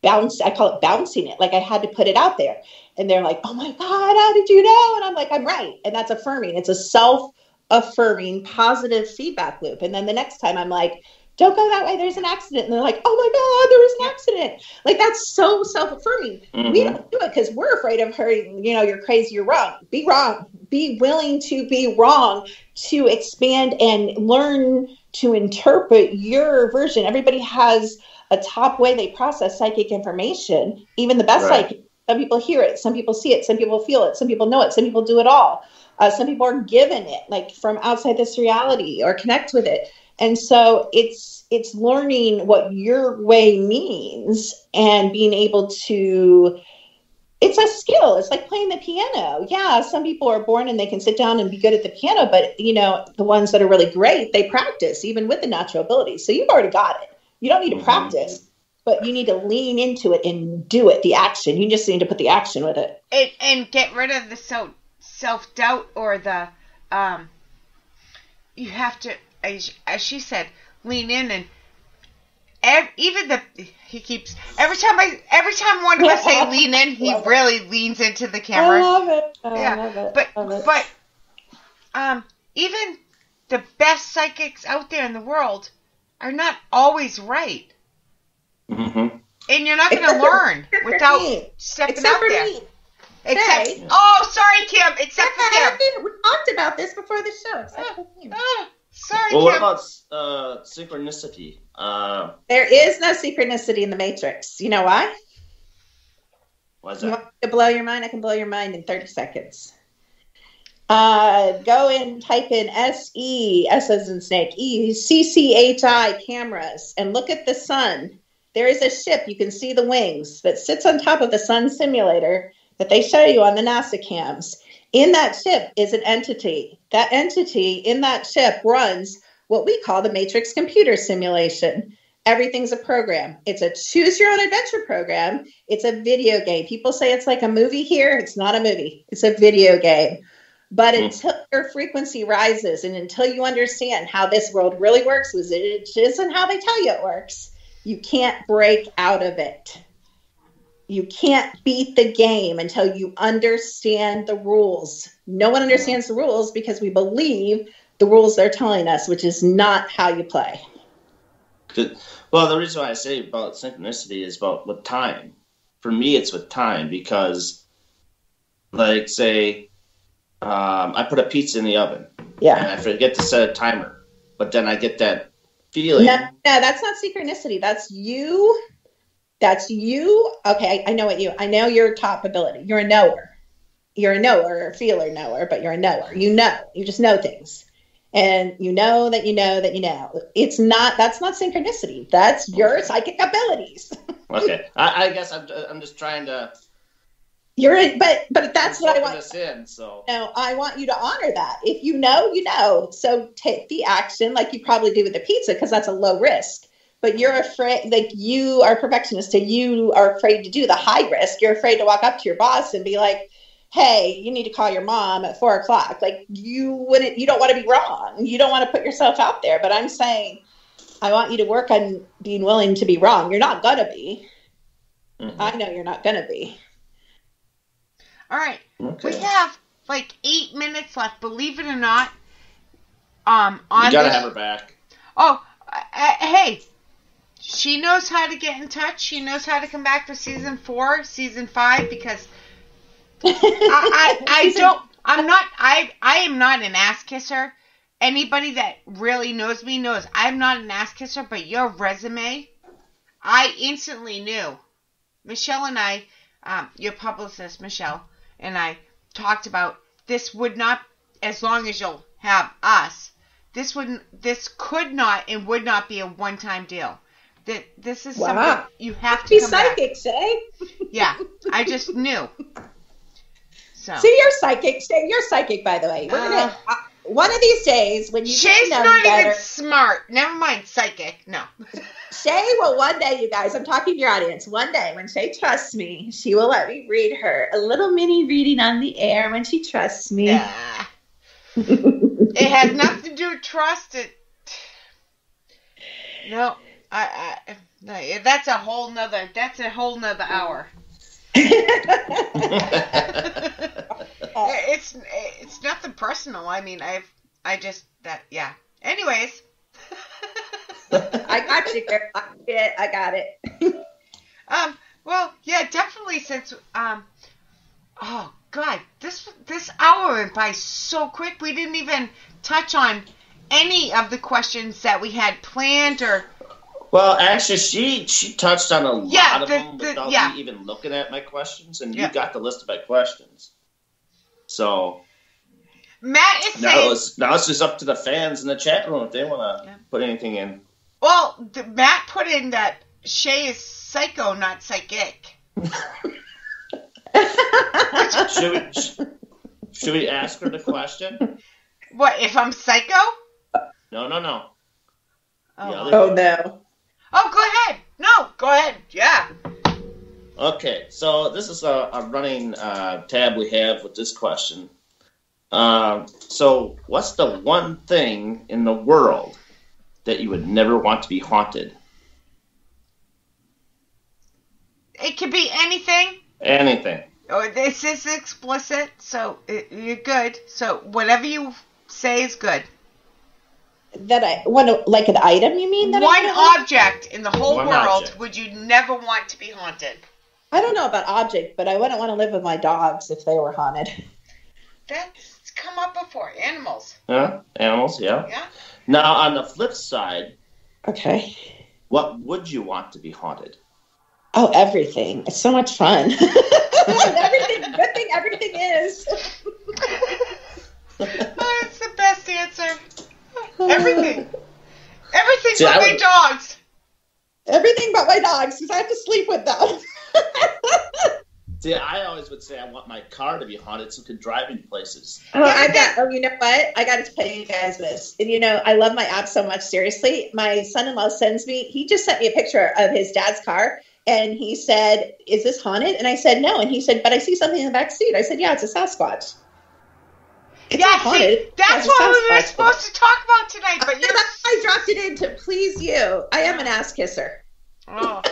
Speaker 7: I call it bouncing it. Like I had to put it out there. And they're like, oh my God, how did you know? And I'm like, I'm right. And that's affirming. It's a self-affirming positive feedback loop. And then the next time I'm like, don't go that way, there's an accident. And they're like, oh my God, there was an accident. Like that's so self-affirming. Mm-hmm. We don't do it because we're afraid of hurting, you're crazy, you're wrong. Be wrong. Be willing to be wrong, to expand and learn to interpret your version. Everybody has a top way they process psychic information, even the best psychic. Some people hear it, some people see it, some people feel it, some people know it, some people do it all. Some people are given it, like from outside this reality, or connect with it. And so it's learning what your way means and being able to, it's a skill. It's like playing the piano. Yeah, some people are born and they can sit down and be good at the piano, but the ones that are really great, they practice even with the natural abilities. So you've already got it. You don't need to practice, but you need to lean into it and do it, the action. You just need to put the action with it.
Speaker 5: And get rid of the self-doubt or the, you have to, as she said, lean in and even every time one of us say lean in, he really leans into the camera.
Speaker 7: I love it. I love it.
Speaker 5: But even the best psychics out there in the world are not always right.
Speaker 6: Mm-hmm.
Speaker 5: And you're not going to learn without stepping out there. Sorry, Kim. Except for Kim.
Speaker 7: We talked about this before the show. Except for Kim.
Speaker 5: Sorry,
Speaker 6: well,
Speaker 5: Kim.
Speaker 6: What about synchronicity?
Speaker 7: There is no synchronicity in the Matrix. You know why?
Speaker 6: Why's
Speaker 7: You
Speaker 6: that?
Speaker 7: want me to blow your mind? I can blow your mind in 30 seconds. Go and type in S-E, S as in snake, E, C-C-H-I cameras, and look at the sun. There is a ship, you can see the wings, that sits on top of the sun simulator that they show you on the NASA cams. In that ship is an entity. That entity in that ship runs what we call the Matrix computer simulation. Everything's a program. It's a choose your own adventure program. It's a video game. People say it's like a movie here. It's not a movie. It's a video game. But until your frequency rises and until you understand how this world really works, it isn't how they tell you it works, you can't break out of it. You can't beat the game until you understand the rules. No one understands the rules because we believe the rules they're telling us, which is not how you play.
Speaker 6: Good. Well, the reason why I say about synchronicity is about with time. For me, it's with time because, like, say, I put a pizza in the oven.
Speaker 7: Yeah.
Speaker 6: And I forget to set a timer, but then I get that feeling.
Speaker 7: No, that's not synchronicity. That's you. That's you. Okay, I know your top ability. You're a knower. You're a knower or feeler knower, but you're a knower. You know. You just know things. And you know that you know that you know. That's not synchronicity. That's your psychic abilities.
Speaker 6: Okay. I guess I'm just trying to.
Speaker 7: But that's what I want.
Speaker 6: Us in, so.
Speaker 7: No, I want you to honor that. If you know, you know. So take the action like you probably do with the pizza because that's a low risk. But you're afraid, like you are a perfectionist, so you are afraid to do the high risk. You're afraid to walk up to your boss and be like, hey, you need to call your mom at 4:00. Like you don't want to be wrong. You don't want to put yourself out there. But I'm saying, I want you to work on being willing to be wrong. You're not going to be. Mm-hmm. I know you're not going to be.
Speaker 5: All right.
Speaker 6: Okay.
Speaker 5: We have like 8 minutes left, believe it or not.
Speaker 6: You gotta have her back.
Speaker 5: Oh, hey. She knows how to get in touch. She knows how to come back for season 4, season 5, because I am not an ass kisser. Anybody that really knows me knows I'm not an ass kisser, but your resume, I instantly knew. Michelle and I, your publicist, Michelle, and I talked about this would not, as long as you'll have us, this could not and would not be a one-time deal. This is something you have to
Speaker 7: be
Speaker 5: come
Speaker 7: psychic,
Speaker 5: back.
Speaker 7: Shay.
Speaker 5: Yeah, I just knew. So.
Speaker 7: See, you're psychic. Shay, you're psychic, by the way. We're gonna one of these days when you
Speaker 5: Shay's
Speaker 7: get to know
Speaker 5: not
Speaker 7: better,
Speaker 5: even smart. Never mind psychic. No.
Speaker 7: Shay will one day, you guys. I'm talking to your audience. One day, when Shay trusts me, she will let me read her a little mini reading on the air when she trusts me.
Speaker 5: Yeah. It has nothing to do with trust. No. That's a whole nother hour. It's nothing personal. I mean, yeah. Anyways.
Speaker 7: I got you, girl. I got it.
Speaker 5: Well, yeah, definitely since, oh, God, this hour went by so quick. We didn't even touch on any of the questions that we had planned or...
Speaker 6: Well, actually, she touched on a lot of them without me even looking at my questions, and you got the list of my questions. So...
Speaker 5: Matt is saying...
Speaker 6: Now it's just up to the fans in the chat room if they want to put anything in.
Speaker 5: Well, Matt put in that Shay is psycho, not psychic.
Speaker 6: Should we ask her the question?
Speaker 5: What, if I'm psycho?
Speaker 6: No.
Speaker 7: Oh, no.
Speaker 5: Oh, go ahead. No, go ahead. Yeah.
Speaker 6: Okay, so this is a running tab we have with this question. So what's the one thing in the world that you would never want to be haunted?
Speaker 5: It could be anything.
Speaker 6: Anything.
Speaker 5: Oh, this is explicit, so you're good. So whatever you say is good.
Speaker 7: That I want to, like an item, you mean? That
Speaker 5: one object in the whole world would you never want to be haunted?
Speaker 7: I don't know about object, but I wouldn't want to live with my dogs if they were haunted.
Speaker 5: That's come up before. Animals.
Speaker 6: Yeah, animals, yeah.
Speaker 5: Yeah.
Speaker 6: Now, on the flip side,
Speaker 7: okay,
Speaker 6: what would you want to be haunted?
Speaker 7: Oh, everything. It's so much fun. Everything, good thing everything is.
Speaker 5: Oh, it's the best answer. Everything. Everything but my dogs.
Speaker 7: Everything but my dogs, because I have to sleep with them.
Speaker 6: See, I always would say I want my car to be haunted so I could drive in places.
Speaker 7: You know what? I got to tell you guys this. And, I love my app so much. Seriously, my son-in-law he just sent me a picture of his dad's car. And he said, is this haunted? And I said, no. And he said, but I see something in the back seat. I said, yeah, it's a Sasquatch. It's not haunted.
Speaker 5: See, that's what we were supposed to talk about tonight. But
Speaker 7: I dropped it in to please you. I am an ass kisser.
Speaker 5: Oh.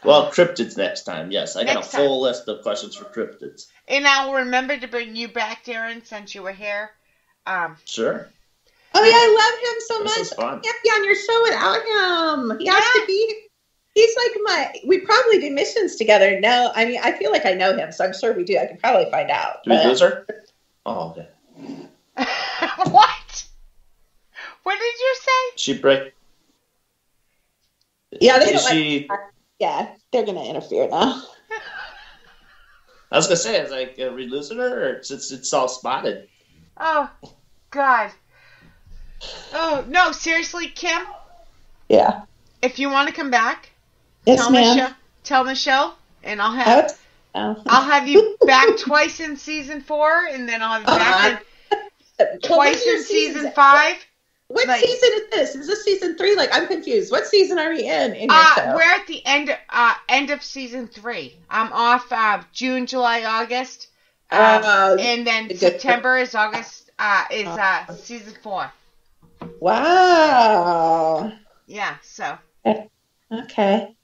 Speaker 6: Well, cryptids next time. Yes, I got a full list of questions for cryptids.
Speaker 5: And I'll remember to bring you back, Darren, since you were here.
Speaker 6: Sure.
Speaker 7: Oh, yeah, I love him so much.
Speaker 6: This is fun.
Speaker 7: I can't be on your show without him. He has to be. He's like we probably do missions together. No, I mean, I feel like I know him, so I'm sure we do. I can probably find out.
Speaker 6: Do we lose her? Oh, okay.
Speaker 5: What? What did you say?
Speaker 6: She break.
Speaker 7: Yeah, they don't yeah, they're going to interfere now.
Speaker 6: I was going to say, is like, are we losing her, or it's all spotted?
Speaker 5: Oh, God. Oh, no, seriously, Kim?
Speaker 7: Yeah.
Speaker 5: If you want to come back,
Speaker 7: yes, ma'am.
Speaker 5: Tell Michelle, and I'll have you back twice in season 4, and then I'll have you back twice in season 5.
Speaker 7: What season is this? Is this season 3? Like, I'm confused. What season are we in your show?
Speaker 5: We're at the end of season 3. I'm off June, July, August, and then September is season 4.
Speaker 7: Wow.
Speaker 5: Yeah. So.
Speaker 7: Okay.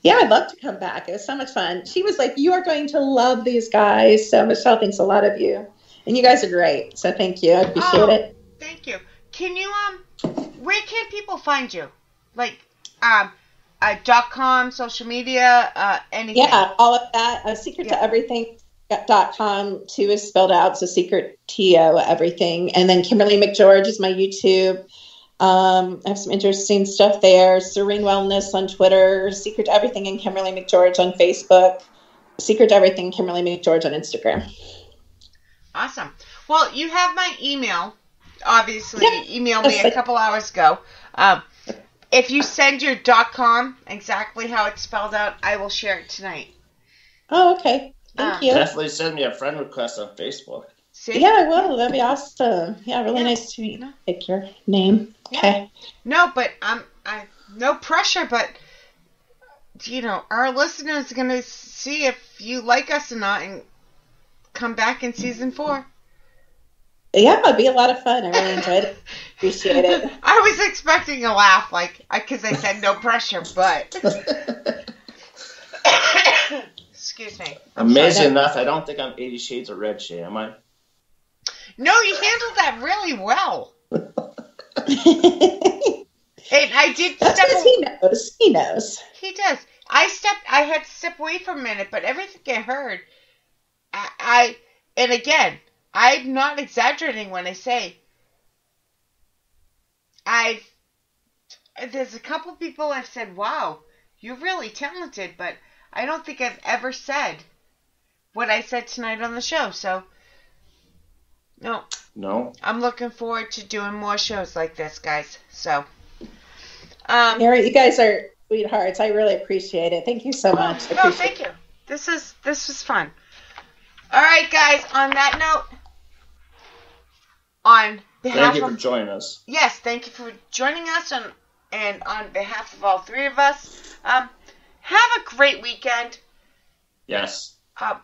Speaker 7: Yeah, I'd love to come back. It was so much fun. She was like, "You are going to love these guys." So Michelle thinks a lot of you, and you guys are great. So thank you. I appreciate it.
Speaker 5: Thank you. Can you where can people find you? Like .com, social media, anything?
Speaker 7: Yeah, all of that. Secret to everything.com. 2 is spelled out, so secret TO everything. And then Kimberly Mc George is my YouTube. I have some interesting stuff there. Serene Wellness on Twitter. Secret to Everything and Kimberly Mc George on Facebook. Secret to Everything, Kimberly Mc George on Instagram.
Speaker 5: Awesome. Well, you have my email. Obviously, you emailed me a couple hours ago. If you send your .com, exactly how it's spelled out, I will share it tonight.
Speaker 7: Oh, okay. Thank you.
Speaker 6: Definitely send me a friend request on Facebook.
Speaker 5: See?
Speaker 7: Yeah, I will. That'd be awesome. Yeah, really nice to pick your name. Okay.
Speaker 5: No, but I no pressure, but our listeners are gonna see if you like us or not and come back in season 4.
Speaker 7: Yeah, it'd be a lot of fun. I really enjoyed it. Appreciate it.
Speaker 5: I was expecting a laugh, because I said no pressure, but... Excuse me.
Speaker 6: Amazing enough, I don't think I'm 80 Shades of Red, Shay, am I?
Speaker 5: No, you handled that really well. And I did
Speaker 7: That's
Speaker 5: step
Speaker 7: because he knows. He knows.
Speaker 5: He does. I had to step away for a minute, but everything I heard, and again, I'm not exaggerating when I say there's a couple people I've said, wow, you're really talented, but I don't think I've ever said what I said tonight on the show, so no. I'm looking forward to doing more shows like this, guys, so.
Speaker 7: Mary, you guys are sweethearts. I really appreciate it. Thank you so much.
Speaker 5: No, thank you. This was fun. All right, guys. On that note, on behalf
Speaker 6: thank you for joining us.
Speaker 5: Yes, thank you for joining us, and on behalf of all three of us, have a great weekend.
Speaker 6: Yes.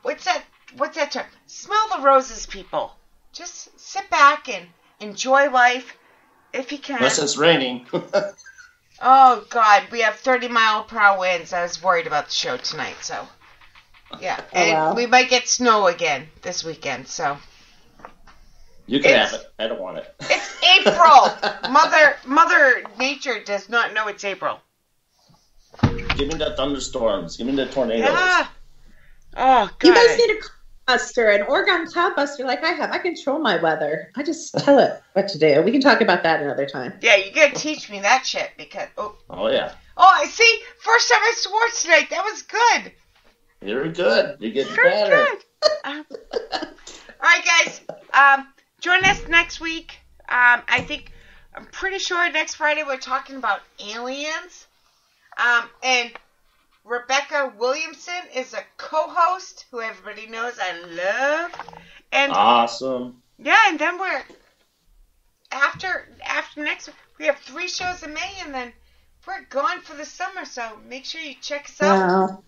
Speaker 5: What's that term? Smell the roses, people. Just sit back and enjoy life if you can.
Speaker 6: Unless it's raining.
Speaker 5: Oh, God, we have 30-mile-per-hour winds. I was worried about the show tonight, so. Yeah, and we might get snow again this weekend, so.
Speaker 6: You can have it. I don't want it.
Speaker 5: It's April! Mother Nature does not know it's April.
Speaker 6: Give me the thunderstorms. Give me the tornadoes.
Speaker 5: Yeah. Oh, God.
Speaker 7: You guys need a cloudbuster, an Oregon cloudbuster like I have. I control my weather. I just tell it what to do. We can talk about that another time.
Speaker 5: Yeah, you gotta teach me that shit because...
Speaker 6: Oh yeah.
Speaker 5: Oh, I see. First time I swore tonight. That was good.
Speaker 6: You're good. You're getting better.
Speaker 5: Good. All right, guys. Join us next week. I'm pretty sure next Friday we're talking about aliens. And Rebecca Williamson is a co-host who everybody knows I love. And
Speaker 6: awesome.
Speaker 5: Yeah, and then we're after next we have 3 shows in May, and then we're gone for the summer. So make sure you check us out.
Speaker 7: Wow.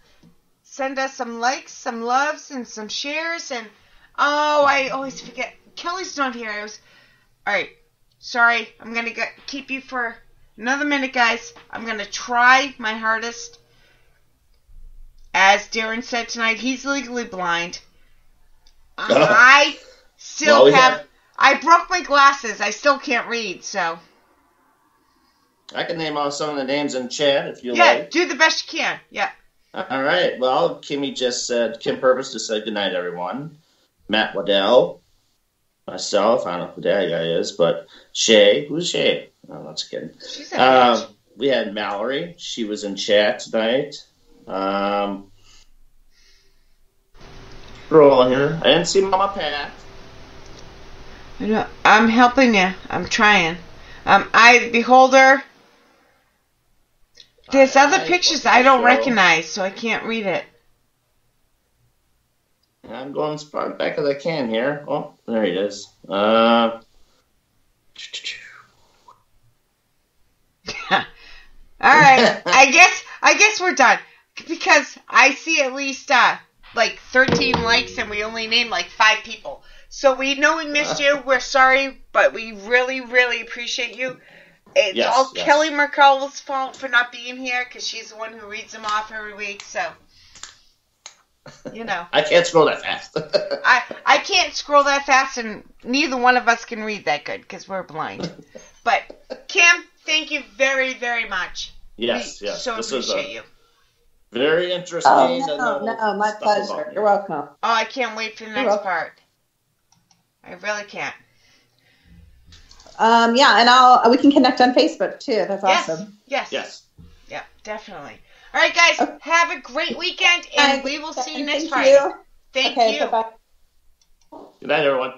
Speaker 5: Send us some likes, some loves, and some shares. And I always forget. Kelly's not here. All right. Sorry. I'm gonna keep you for another minute, guys. I'm gonna try my hardest. As Darren said tonight, he's legally blind. I still I broke my glasses. I still can't read, so.
Speaker 6: I can name off some of the names in chat if you like.
Speaker 5: Yeah, do the best you can. Yeah.
Speaker 6: All right. Well, Kimmy just said, Kim Purpose just said goodnight, everyone. Matt Waddell. Myself. I don't know who that guy is, but Shay. Who's Shay? Oh, that's kidding.
Speaker 5: She's a bitch.
Speaker 6: We had Mallory. She was in chat tonight. Scroll here. I didn't see Mama Pat.
Speaker 5: I'm helping you. I'm trying. Beholder. There's other pictures I don't recognize, so I can't read it.
Speaker 6: I'm going as far back as I can here. Oh, there he is. All
Speaker 5: right. I guess we're done because I see at least 13 likes and we only named 5 people. So we know we missed you. We're sorry, but we really, really appreciate you. It's all Kelly McCall's fault for not being here because she's the one who reads them off every week. So,
Speaker 6: I can't scroll that fast.
Speaker 5: I can't scroll that fast, and neither one of us can read that good because we're blind. But, Kim, thank you very, very much.
Speaker 6: Yes.
Speaker 5: So appreciate you.
Speaker 6: Very interesting.
Speaker 7: No, my pleasure. You're welcome.
Speaker 5: Oh, I can't wait for the next part. I really can't.
Speaker 7: And we can connect on Facebook too. That's awesome.
Speaker 5: Yes. Yeah, definitely. All right, guys, have a great weekend, and we will see you next Friday. Thank you.
Speaker 7: Bye-bye.
Speaker 6: Good night, everyone.